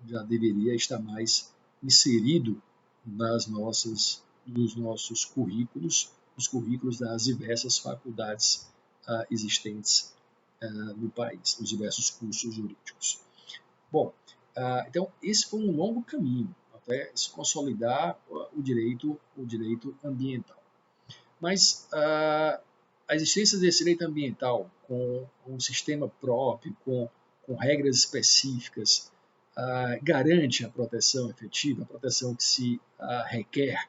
já deveria estar mais inserido nos nossos currículos, nos currículos das diversas faculdades existentes no país, nos diversos cursos jurídicos. Bom, então esse foi um longo caminho até se consolidar o direito ambiental. Mas a existência desse direito ambiental com um sistema próprio, com regras específicas, garante a proteção efetiva, a proteção que se requer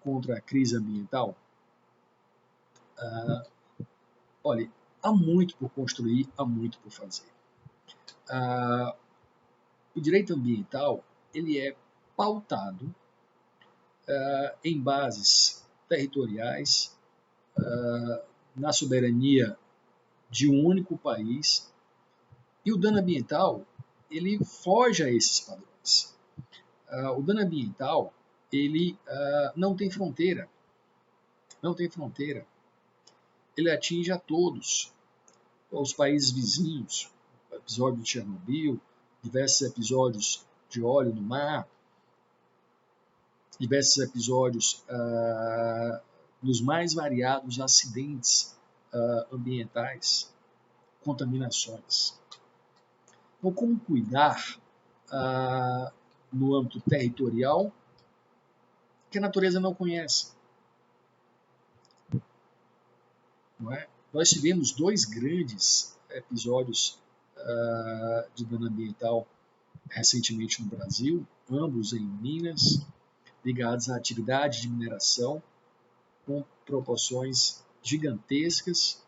contra a crise ambiental? Olha, há muito por construir, há muito por fazer. O direito ambiental ele é pautado em bases territoriais, na soberania de um único país, e o dano ambiental ele foge a esses padrões. O dano ambiental ele não tem fronteira, ele atinge a todos, os países vizinhos, o episódio de Chernobyl, diversos episódios de óleo no mar, diversos episódios dos mais variados acidentes ambientais, contaminações. Então, como cuidar no âmbito territorial que a natureza não conhece? Não é? Nós tivemos 2 grandes episódios de dano ambiental recentemente no Brasil, ambos em Minas, ligados à atividade de mineração, com proporções gigantescas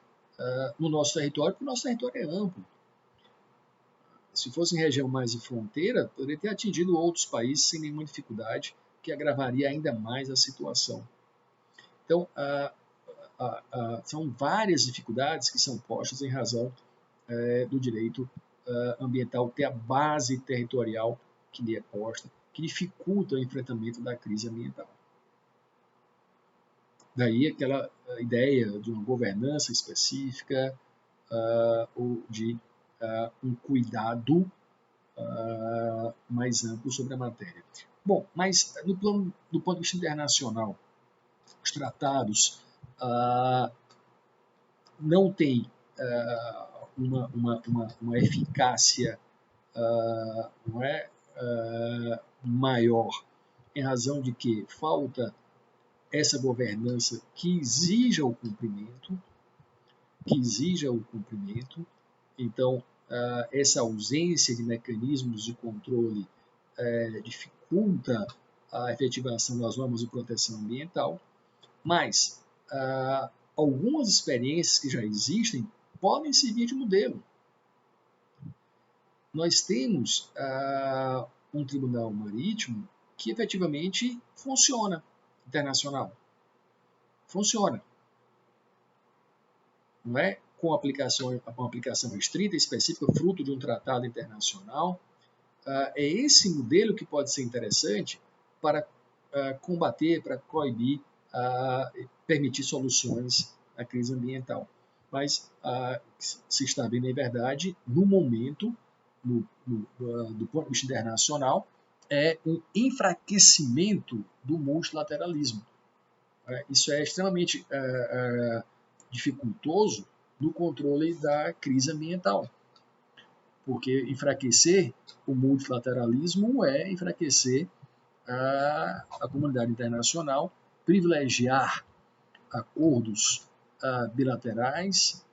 no nosso território, porque o nosso território é amplo. Se fosse em região mais de fronteira, poderia ter atingido outros países sem nenhuma dificuldade, que agravaria ainda mais a situação. Então, são várias dificuldades que são postas em razão do direito ambiental ter a base territorial que lhe é posta, que dificulta o enfrentamento da crise ambiental. Daí aquela ideia de uma governança específica ou de um cuidado mais amplo sobre a matéria. Bom, mas do ponto de vista internacional, os tratados não têm uma eficácia não é, maior, em razão de que falta essa governança que exija o cumprimento, Então, essa ausência de mecanismos de controle dificulta a efetivação das normas de proteção ambiental, mas algumas experiências que já existem podem servir de modelo. Nós temos um tribunal marítimo que efetivamente funciona, internacional. Funciona. Não é com aplicação restrita, específica, fruto de um tratado internacional. É esse modelo que pode ser interessante para combater, para coibir, permitir soluções à crise ambiental. Mas se está bem, na verdade, no momento, do ponto de vista internacional, é um enfraquecimento do multilateralismo. Isso é extremamente dificultoso no controle da crise ambiental, porque enfraquecer o multilateralismo é enfraquecer a comunidade internacional, privilegiar acordos bilaterais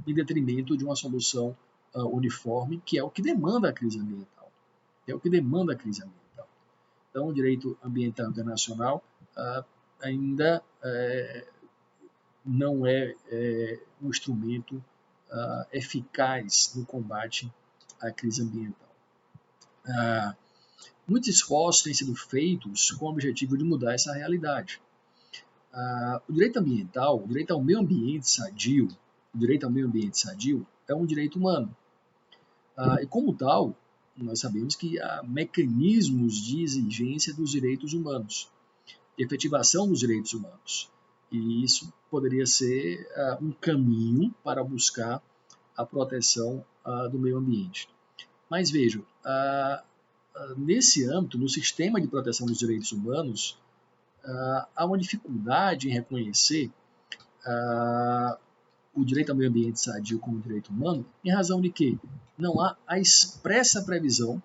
em detrimento de uma solução uniforme, que é o que demanda a crise ambiental. Então, o direito ambiental internacional ainda não é um instrumento eficaz no combate à crise ambiental. Muitos esforços têm sido feitos com o objetivo de mudar essa realidade. O direito ambiental, o direito ao meio ambiente sadio, é um direito humano. E como tal, nós sabemos que há mecanismos de exigência dos direitos humanos, de efetivação dos direitos humanos. E isso poderia ser um caminho para buscar a proteção do meio ambiente. Mas vejam, nesse âmbito, no sistema de proteção dos direitos humanos, há uma dificuldade em reconhecer o direito ao meio ambiente sadio como direito humano, em razão de que não há a expressa previsão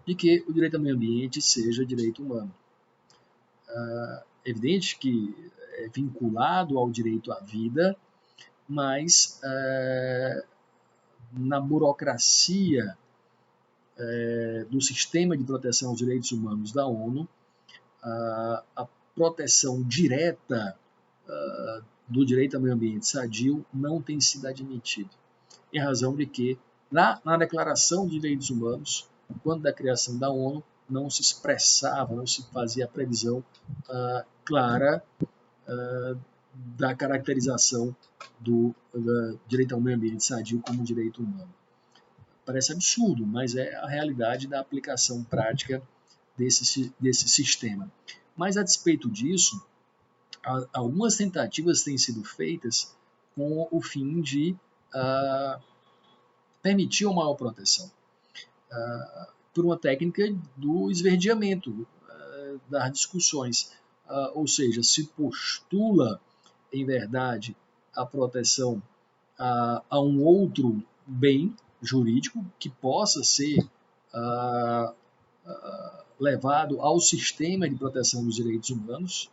de que o direito ao meio ambiente seja direito humano. É evidente que é vinculado ao direito à vida, mas na burocracia do sistema de proteção aos direitos humanos da ONU, a proteção direta do direito ao meio ambiente sadio não tem sido admitido, em razão de que, na Declaração de Direitos Humanos, quando da criação da ONU, não se expressava, não se fazia a previsão clara da caracterização do direito ao meio ambiente sadio como direito humano. Parece absurdo, mas é a realidade da aplicação prática desse sistema. Mas, a despeito disso, algumas tentativas têm sido feitas com o fim de permitir uma maior proteção, por uma técnica do esverdeamento das discussões. Ou seja, se postula, em verdade, a proteção a um outro bem jurídico que possa ser levado ao sistema de proteção dos direitos humanos,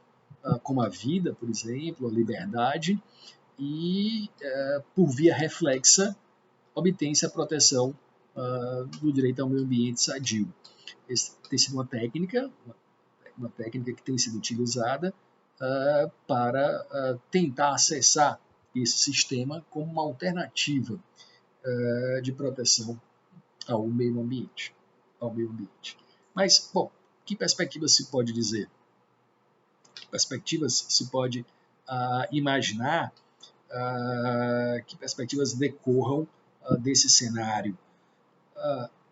como a vida, por exemplo, a liberdade, e, por via reflexa, obtém-se a proteção do direito ao meio ambiente sadio. Essa tem sido uma técnica que tem sido utilizada para tentar acessar esse sistema como uma alternativa de proteção ao meio ambiente. Mas, bom, que perspectivas se pode dizer? Que perspectivas se pode imaginar? Que perspectivas decorram desse cenário?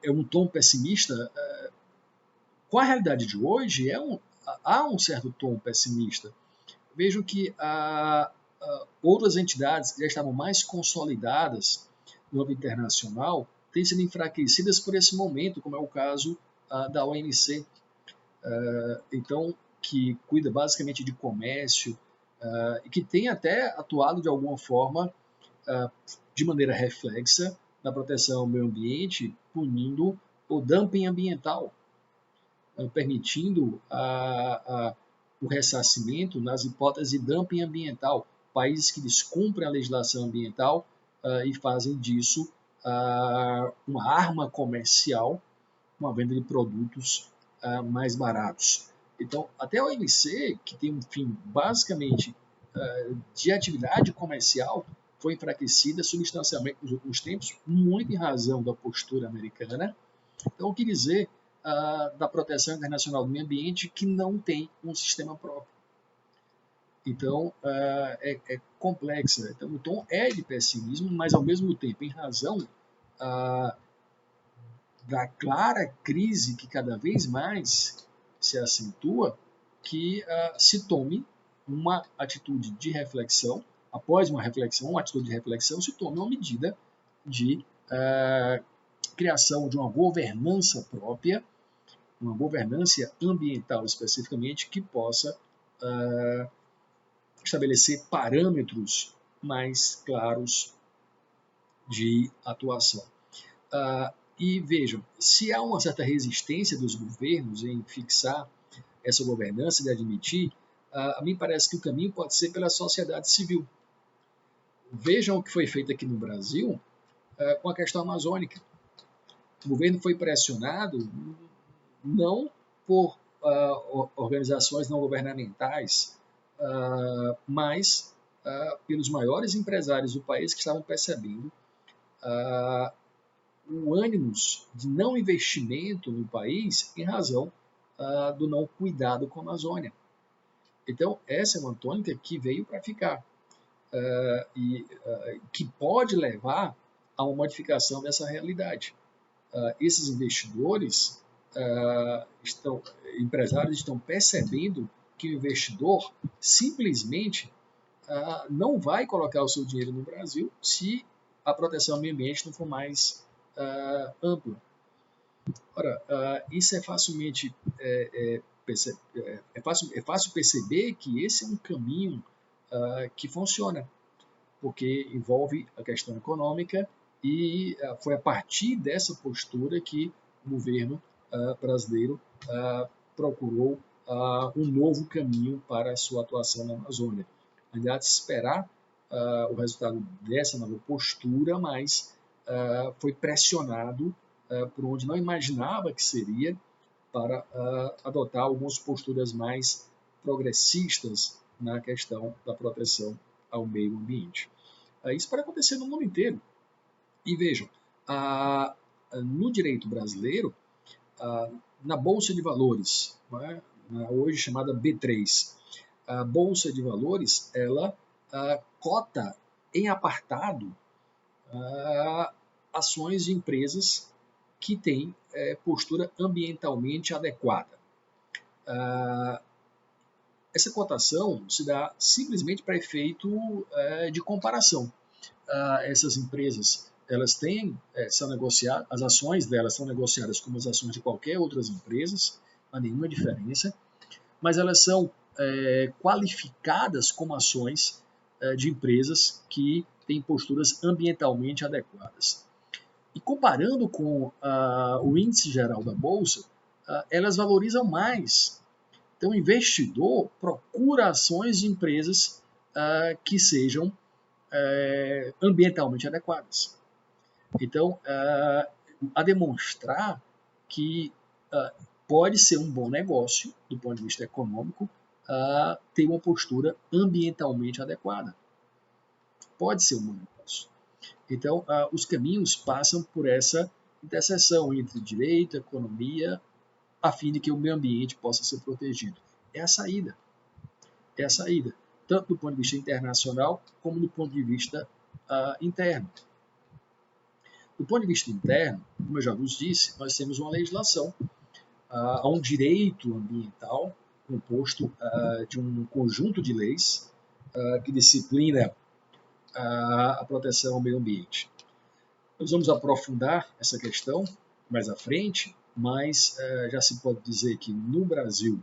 É um tom pessimista? Com a realidade de hoje, há um certo tom pessimista. Vejo que outras entidades que já estavam mais consolidadas no âmbito internacional têm sido enfraquecidas por esse momento, como é o caso da OMC, então, que cuida basicamente de comércio e que tem até atuado de alguma forma de maneira reflexa na proteção ao meio ambiente, punindo o dumping ambiental, permitindo o ressarcimento nas hipóteses de dumping ambiental. Países que descumprem a legislação ambiental e fazem disso uma arma comercial, uma venda de produtos mais baratos. Então, até a OMC, que tem um fim basicamente de atividade comercial, foi enfraquecida substancialmente nos últimos tempos, muito em razão da postura americana. Então, o que dizer da proteção internacional do meio ambiente que não tem um sistema próprio? Então, é complexa. Então, o tom é de pessimismo, mas, ao mesmo tempo, em razão da clara crise que cada vez mais se acentua, que se tome uma atitude de reflexão, após uma reflexão, uma atitude de reflexão, se tome uma medida de criação de uma governança própria, uma governança ambiental especificamente, que possa estabelecer parâmetros mais claros de atuação. E vejam, se há uma certa resistência dos governos em fixar essa governança, de admitir, a mim parece que o caminho pode ser pela sociedade civil. Vejam o que foi feito aqui no Brasil com a questão amazônica. O governo foi pressionado não por organizações não governamentais, mas pelos maiores empresários do país que estavam percebendo o ânimo de não investimento no país em razão do não cuidado com a Amazônia. Então, essa é uma tônica que veio para ficar e que pode levar a uma modificação dessa realidade. Esses investidores, empresários estão percebendo que o investidor simplesmente não vai colocar o seu dinheiro no Brasil se a proteção ao meio ambiente não for mais ampla. Ora, isso é facilmente é fácil perceber que esse é um caminho que funciona, porque envolve a questão econômica e foi a partir dessa postura que o governo brasileiro procurou um novo caminho para a sua atuação na Amazônia. Ainda há de se esperar o resultado dessa nova postura, mas foi pressionado por onde não imaginava que seria para adotar algumas posturas mais progressistas na questão da proteção ao meio ambiente. Isso pode acontecer no mundo inteiro. E vejam, no direito brasileiro, na Bolsa de Valores, hoje chamada B3, a Bolsa de Valores, ela cota em apartado ações de empresas que têm postura ambientalmente adequada. Essa cotação se dá simplesmente para efeito de comparação. Essas empresas, elas têm, são negociadas, as ações delas são negociadas como as ações de qualquer outras empresas, não há nenhuma diferença, mas elas são qualificadas como ações de empresas que têm posturas ambientalmente adequadas. E comparando com o índice geral da Bolsa, elas valorizam mais. Então, o investidor procura ações de empresas que sejam ambientalmente adequadas. Então, a demonstrar que pode ser um bom negócio, do ponto de vista econômico, ter uma postura ambientalmente adequada. Pode ser um bom negócio. Então, os caminhos passam por essa interseção entre direito e economia, a fim de que o meio ambiente possa ser protegido. É a saída. É a saída, tanto do ponto de vista internacional, como do ponto de vista interno. Do ponto de vista interno, como eu já vos disse, nós temos uma legislação, há um direito ambiental composto de um conjunto de leis que disciplina a proteção ao meio ambiente. Nós vamos aprofundar essa questão mais à frente, mas já se pode dizer que no Brasil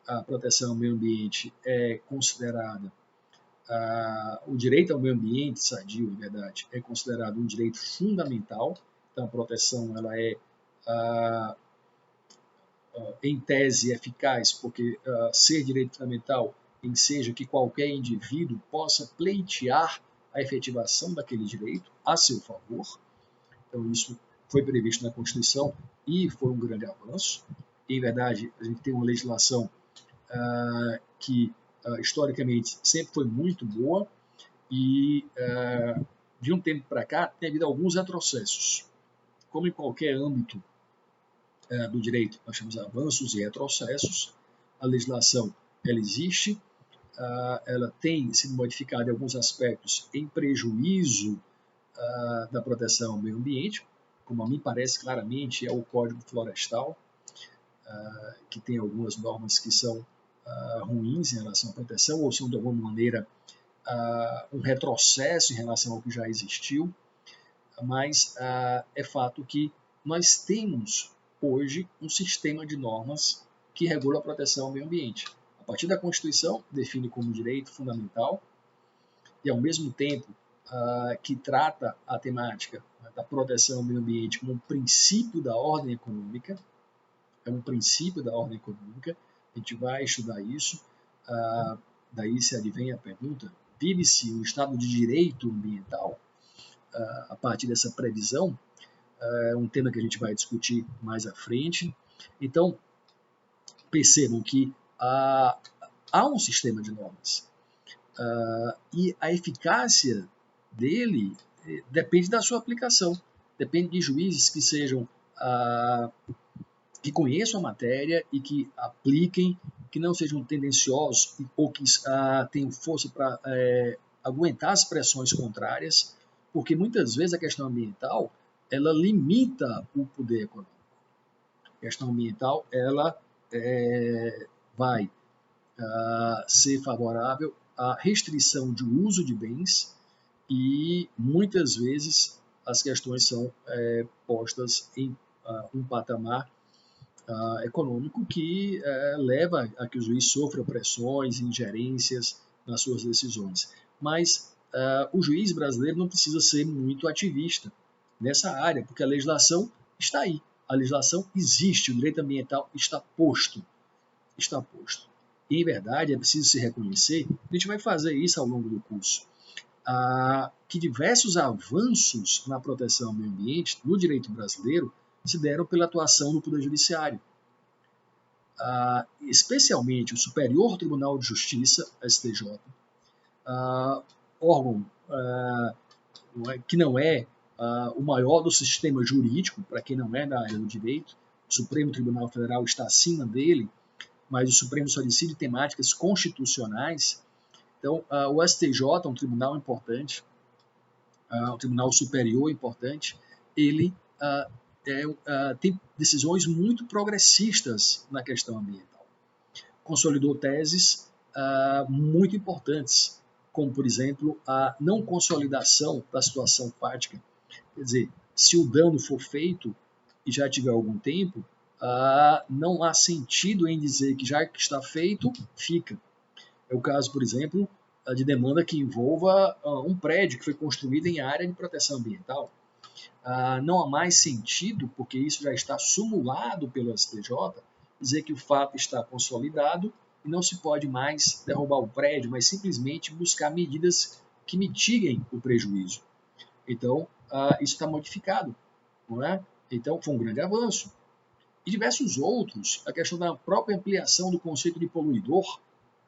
a proteção ao meio ambiente é considerada O direito ao meio ambiente sadio, em verdade, é considerado um direito fundamental. Então, a proteção ela é, em tese, eficaz, porque ser direito fundamental enseja que qualquer indivíduo possa pleitear a efetivação daquele direito a seu favor. Então, isso foi previsto na Constituição e foi um grande avanço. Em verdade, a gente tem uma legislação que, historicamente, sempre foi muito boa e, de um tempo para cá, tem havido alguns retrocessos. Como em qualquer âmbito do direito, nós temos avanços e retrocessos. A legislação ela existe, ela tem sido modificada em alguns aspectos em prejuízo da proteção ao meio ambiente, como a mim parece claramente é o Código Florestal, que tem algumas normas que são ruins em relação à proteção, ou são de alguma maneira um retrocesso em relação ao que já existiu, mas é fato que nós temos hoje um sistema de normas que regula a proteção ao meio ambiente. A partir da Constituição, define como direito fundamental e, ao mesmo tempo, que trata a temática da proteção ao meio ambiente como um princípio da ordem econômica. É um princípio da ordem econômica. A gente vai estudar isso. Daí se advém a pergunta: vive-se um estado de direito ambiental a partir dessa previsão? É um tema que a gente vai discutir mais à frente. Então, percebam que há um sistema de normas e a eficácia dele depende da sua aplicação, depende de juízes que sejam que conheçam a matéria e que apliquem, que não sejam tendenciosos ou que tenham força para aguentar as pressões contrárias, porque muitas vezes a questão ambiental ela limita o poder econômico. A questão ambiental ela vai ser favorável à restrição de uso de bens e muitas vezes as questões são postas em um patamar econômico que leva a que o juiz sofra pressões e ingerências nas suas decisões. Mas o juiz brasileiro não precisa ser muito ativista nessa área, porque a legislação está aí. A legislação existe, o direito ambiental está posto. Está posto. E, em verdade, é preciso se reconhecer, a gente vai fazer isso ao longo do curso, que diversos avanços na proteção ao meio ambiente no direito brasileiro se deram pela atuação do Poder Judiciário. Especialmente o Superior Tribunal de Justiça, STJ, órgão que não é o maior do sistema jurídico, para quem não é da área do direito, o Supremo Tribunal Federal está acima dele, mas o Supremo só decide temáticas constitucionais. Então, o STJ é um tribunal importante, um tribunal superior importante, ele tem decisões muito progressistas na questão ambiental. Consolidou teses muito importantes, como, por exemplo, a não consolidação da situação fática. Quer dizer, se o dano for feito e já tiver algum tempo, não há sentido em dizer que já que está feito, fica. É o caso, por exemplo, de demanda que envolva um prédio que foi construído em área de proteção ambiental. Não há mais sentido, porque isso já está sumulado pelo STJ, dizer que o fato está consolidado e não se pode mais derrubar o prédio, mas simplesmente buscar medidas que mitiguem o prejuízo. Então, isso está modificado, não é? Então, foi um grande avanço. E diversos outros, a questão da própria ampliação do conceito de poluidor.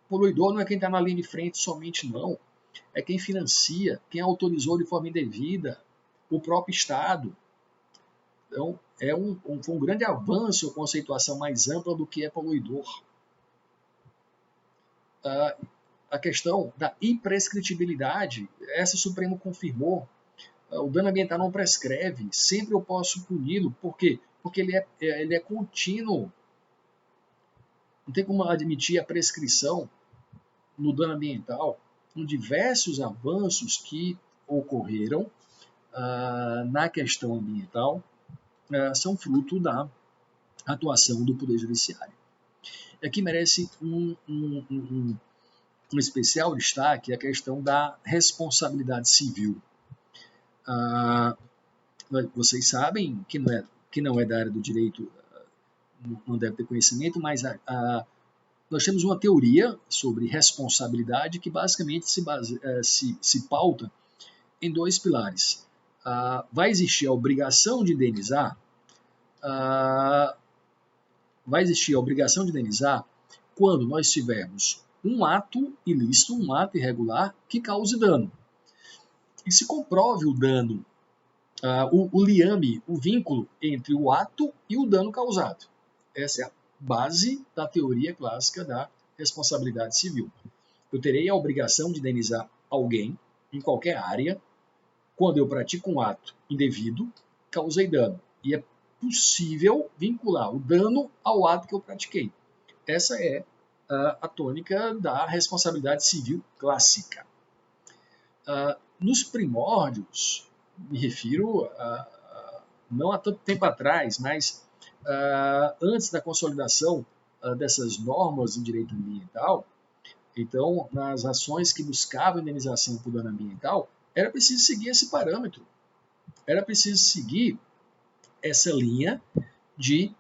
Poluidor não é quem está na linha de frente somente, não. É quem financia, quem autorizou de forma indevida, o próprio Estado. Então, foi um grande avanço a conceituação mais ampla do que é poluidor. A questão da imprescritibilidade, essa o Supremo confirmou. O dano ambiental não prescreve, sempre eu posso puni-lo. Por quê? Porque ele é contínuo. Não tem como admitir a prescrição no dano ambiental. Com diversos avanços que ocorreram na questão ambiental são fruto da atuação do Poder Judiciário. Aqui merece um especial destaque a questão da responsabilidade civil. Vocês sabem que não é da área do direito, não deve ter conhecimento, mas nós temos uma teoria sobre responsabilidade que basicamente se pauta em dois pilares. Vai existir a obrigação de indenizar, quando nós tivermos um ato ilícito, um ato irregular que cause dano. E se comprove o dano, o liame, o vínculo entre o ato e o dano causado. Essa é a base da teoria clássica da responsabilidade civil. Eu terei a obrigação de indenizar alguém, em qualquer área, quando eu pratico um ato indevido, causei dano. E é possível vincular o dano ao ato que eu pratiquei. Essa é a tônica da responsabilidade civil clássica. Nos primórdios, me refiro não há tanto tempo atrás, mas antes da consolidação dessas normas em direito ambiental, então, nas ações que buscavam indenização por dano ambiental, era preciso seguir esse parâmetro. Era preciso seguir essa linha de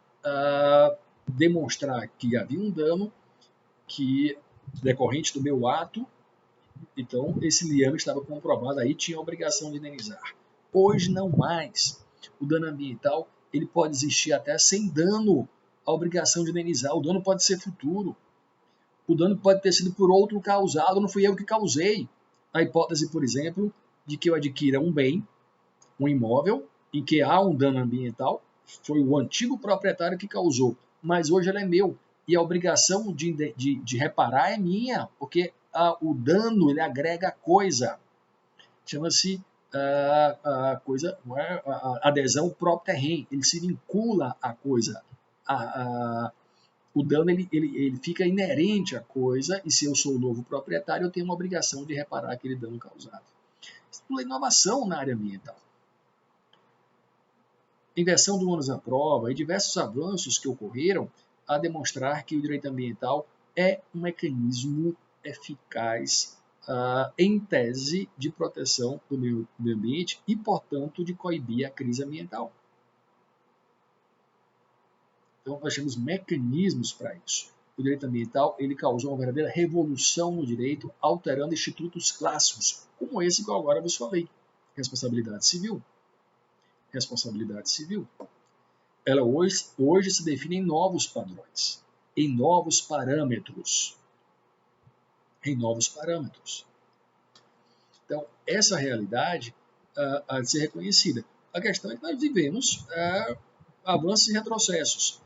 demonstrar que havia um dano que decorrente do meu ato, então esse liame estava comprovado, aí tinha a obrigação de indenizar. Hoje não mais. O dano ambiental ele pode existir até sem dano, a obrigação de indenizar. O dano pode ser futuro. O dano pode ter sido por outro causado, não fui eu que causei. A hipótese, por exemplo, de que eu adquira um bem, um imóvel, em que há um dano ambiental, foi o antigo proprietário que causou, mas hoje ele é meu. E a obrigação de reparar é minha, porque o dano ele agrega coisa. Chama-se coisa, adesão próprio terreno, ele se vincula à coisa. O dano ele fica inerente à coisa, e se eu sou o novo proprietário, eu tenho uma obrigação de reparar aquele dano causado. Isso é inovação na área ambiental. Inversão do ônus à prova e diversos avanços que ocorreram a demonstrar que o direito ambiental é um mecanismo eficaz em tese de proteção do meio ambiente e, portanto, de coibir a crise ambiental. Então, nós temos mecanismos para isso. O direito ambiental ele causou uma verdadeira revolução no direito, alterando institutos clássicos, como esse que eu agora vos falei. Responsabilidade civil. Responsabilidade civil. Ela hoje se define em novos padrões, em novos parâmetros. Em novos parâmetros. Então, essa realidade há de ser reconhecida. A questão é que nós vivemos avanços e retrocessos.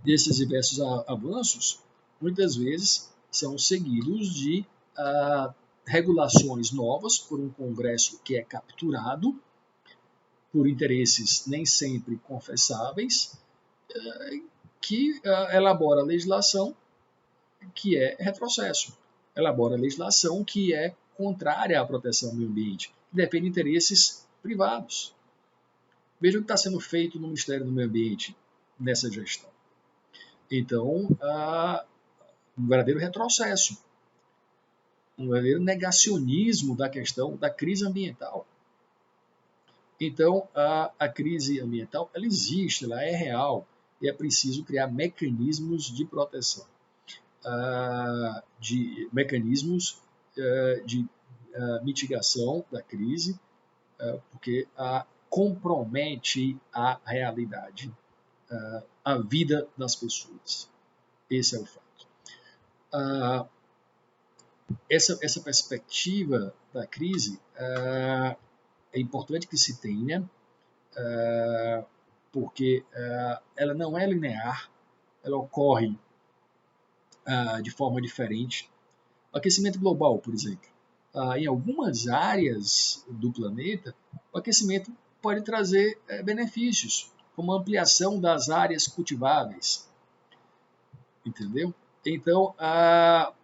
Desses diversos avanços, muitas vezes são seguidos de regulações novas por um Congresso que é capturado por interesses nem sempre confessáveis, que elabora legislação que é retrocesso, elabora legislação que é contrária à proteção do meio ambiente, que depende de interesses privados. Veja o que está sendo feito no Ministério do Meio Ambiente nessa gestão. Então, um verdadeiro retrocesso, um verdadeiro negacionismo da questão da crise ambiental. Então, a crise ambiental ela existe, ela é real, e é preciso criar mecanismos de proteção, mecanismos de mitigação da crise, porque compromete a realidade, a vida das pessoas. Esse é o fato. Essa perspectiva da crise é importante que se tenha, porque ela não é linear, ela ocorre de forma diferente. O aquecimento global, por exemplo. Em algumas áreas do planeta, o aquecimento pode trazer benefícios, como a ampliação das áreas cultiváveis. Entendeu? Então,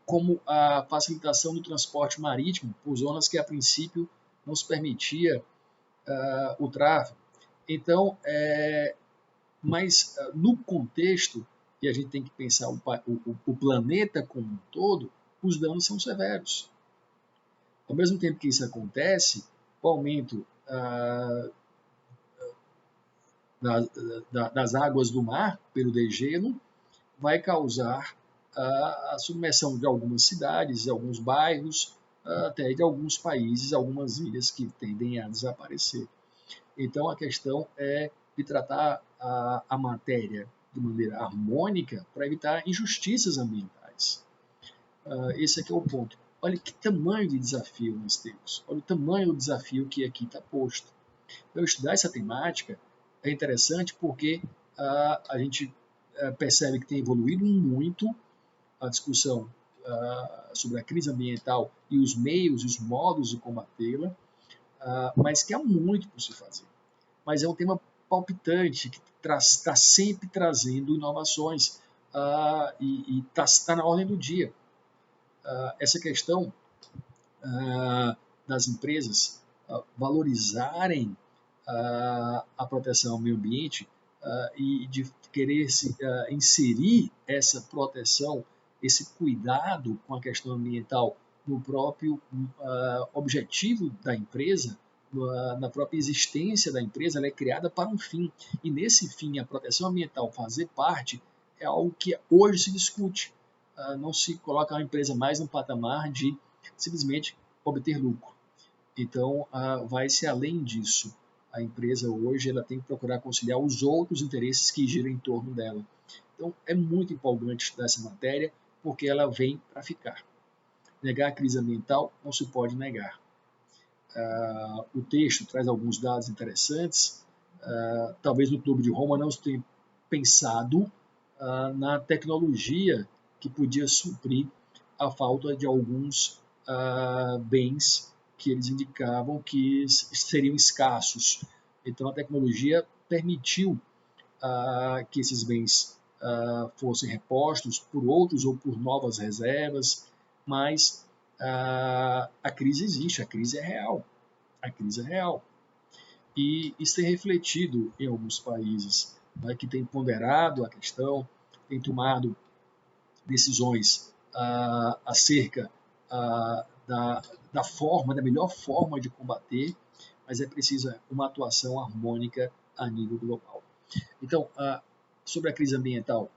como a facilitação do transporte marítimo por zonas que, a princípio, não se permitia o tráfego. Então, mas no contexto, e a gente tem que pensar o planeta como um todo, os danos são severos. Ao mesmo tempo que isso acontece, o aumento das águas do mar pelo degelo vai causar a submersão de algumas cidades, de alguns bairros, até de alguns países, algumas ilhas que tendem a desaparecer. Então, a questão é de tratar a matéria de maneira harmônica para evitar injustiças ambientais. Esse aqui é o ponto. Olha que tamanho de desafio nós temos. Olha o tamanho do desafio que aqui está posto. Então, estudar essa temática é interessante porque a gente percebe que tem evoluído muito a discussão sobre a crise ambiental e os meios e os modos de combatê-la, mas que há muito por se fazer. Mas é um tema palpitante, que está sempre trazendo inovações e está na ordem do dia. Essa questão das empresas valorizarem a proteção ao meio ambiente e de querer inserir essa proteção, esse cuidado com a questão ambiental no próprio objetivo da empresa, na própria existência da empresa, ela é criada para um fim. E nesse fim, a proteção ambiental fazer parte é algo que hoje se discute. Não se coloca a empresa mais no patamar de simplesmente obter lucro. Então, vai-se além disso. A empresa hoje ela tem que procurar conciliar os outros interesses que giram em torno dela. Então, é muito empolgante estudar essa matéria, porque ela vem para ficar. Negar a crise ambiental não se pode negar. O texto traz alguns dados interessantes. Talvez no Clube de Roma não se tenha pensado na tecnologia que podia suprir a falta de alguns bens que eles indicavam que seriam escassos. Então, a tecnologia permitiu que esses bens fossem repostos por outros ou por novas reservas, mas a crise existe, a crise é real. A crise é real. E isso tem refletido em alguns países que têm ponderado a questão, têm tomado decisões acerca da melhor forma de combater, mas é preciso uma atuação harmônica a nível global. Então, sobre a crise ambiental,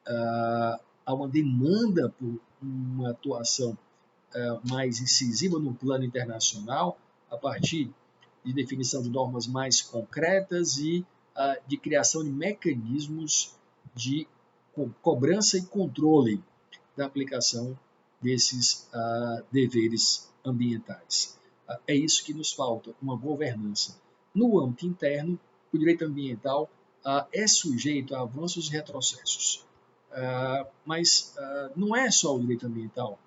há uma demanda por uma atuação mais incisiva no plano internacional, a partir de definição de normas mais concretas e de criação de mecanismos de cobrança e controle da aplicação desses deveres ambientais. É isso que nos falta, uma governança. No âmbito interno, o direito ambiental é sujeito a avanços e retrocessos. Mas não é só o direito ambiental.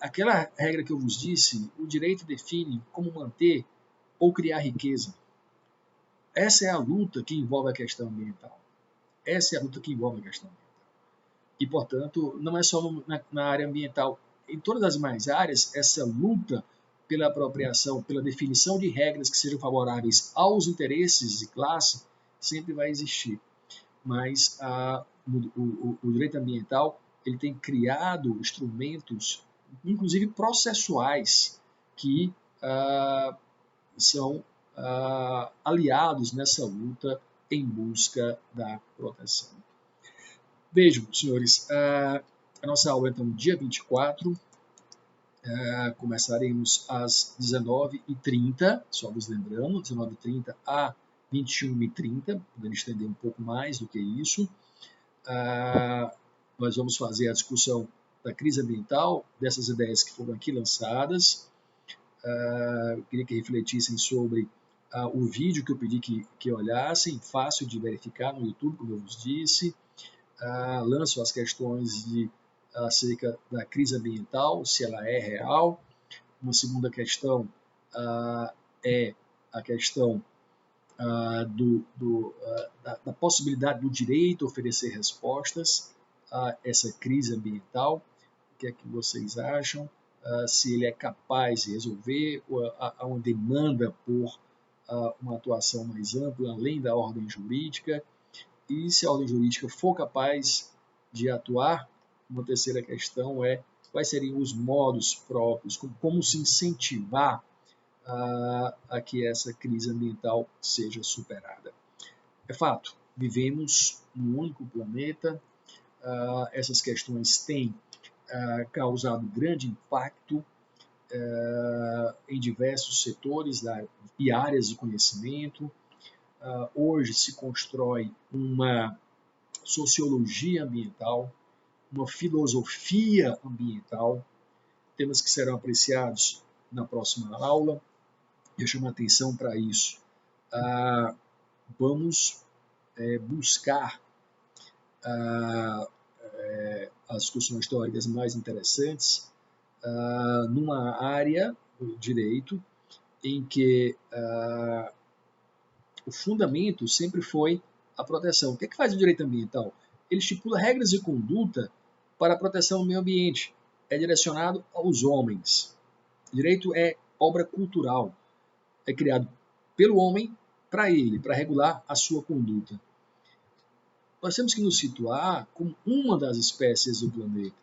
Aquela regra que eu vos disse, o direito define como manter ou criar riqueza. Essa é a luta que envolve a questão ambiental. Essa é a luta que envolve a questão ambiental. E, portanto, não é só na área ambiental. Em todas as demais áreas, essa luta pela apropriação, pela definição de regras que sejam favoráveis aos interesses de classe, sempre vai existir. Mas o direito ambiental ele tem criado instrumentos, inclusive processuais, que são aliados nessa luta em busca da proteção. Vejam, senhores, a nossa aula então dia 24, começaremos às 19h30, só vos lembrando, 19h30 a 21h30, podemos estender um pouco mais do que isso. Nós vamos fazer a discussão da crise ambiental, dessas ideias que foram aqui lançadas. Eu queria que refletissem sobre o vídeo que eu pedi que olhassem, fácil de verificar no YouTube, como eu vos disse. Lanço as questões acerca da crise ambiental, se ela é real. Uma segunda questão é a questão da possibilidade do direito oferecer respostas a essa crise ambiental. O que é que vocês acham? Se ele é capaz de resolver, há uma demanda por uma atuação mais ampla, além da ordem jurídica, e se a ordem jurídica for capaz de atuar, Uma terceira questão é quais seriam os modos próprios, como se incentivar a que essa crise ambiental seja superada. É fato, vivemos num único planeta, essas questões têm causado grande impacto em diversos setores e áreas de conhecimento. Hoje se constrói uma sociologia ambiental, uma filosofia ambiental, temas que serão apreciados na próxima aula. Eu chamo a atenção para isso. Vamos buscar as discussões teóricas mais interessantes numa área do direito em que o fundamento sempre foi a proteção. O que é que faz o direito ambiental? Ele estipula regras de conduta para a proteção do meio ambiente. É direcionado aos homens. O direito é obra cultural. É criado pelo homem para ele, para regular a sua conduta. Nós temos que nos situar como uma das espécies do planeta.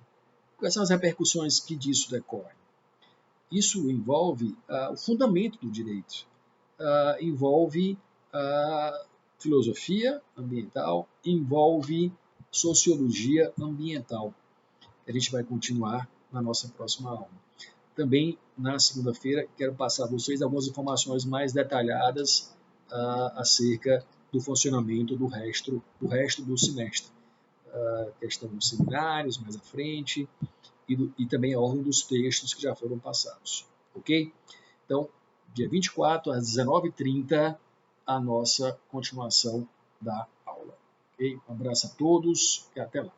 Quais são as repercussões que disso decorrem? Isso envolve o fundamento do direito, envolve filosofia ambiental, envolve sociologia ambiental. A gente vai continuar na nossa próxima aula. Também, na segunda-feira, quero passar a vocês algumas informações mais detalhadas acerca do funcionamento do resto do semestre. Questão dos seminários mais à frente e também a ordem dos textos que já foram passados. Ok? Então, dia 24 às 19h30, a nossa continuação da aula. Okay? Um abraço a todos e até lá.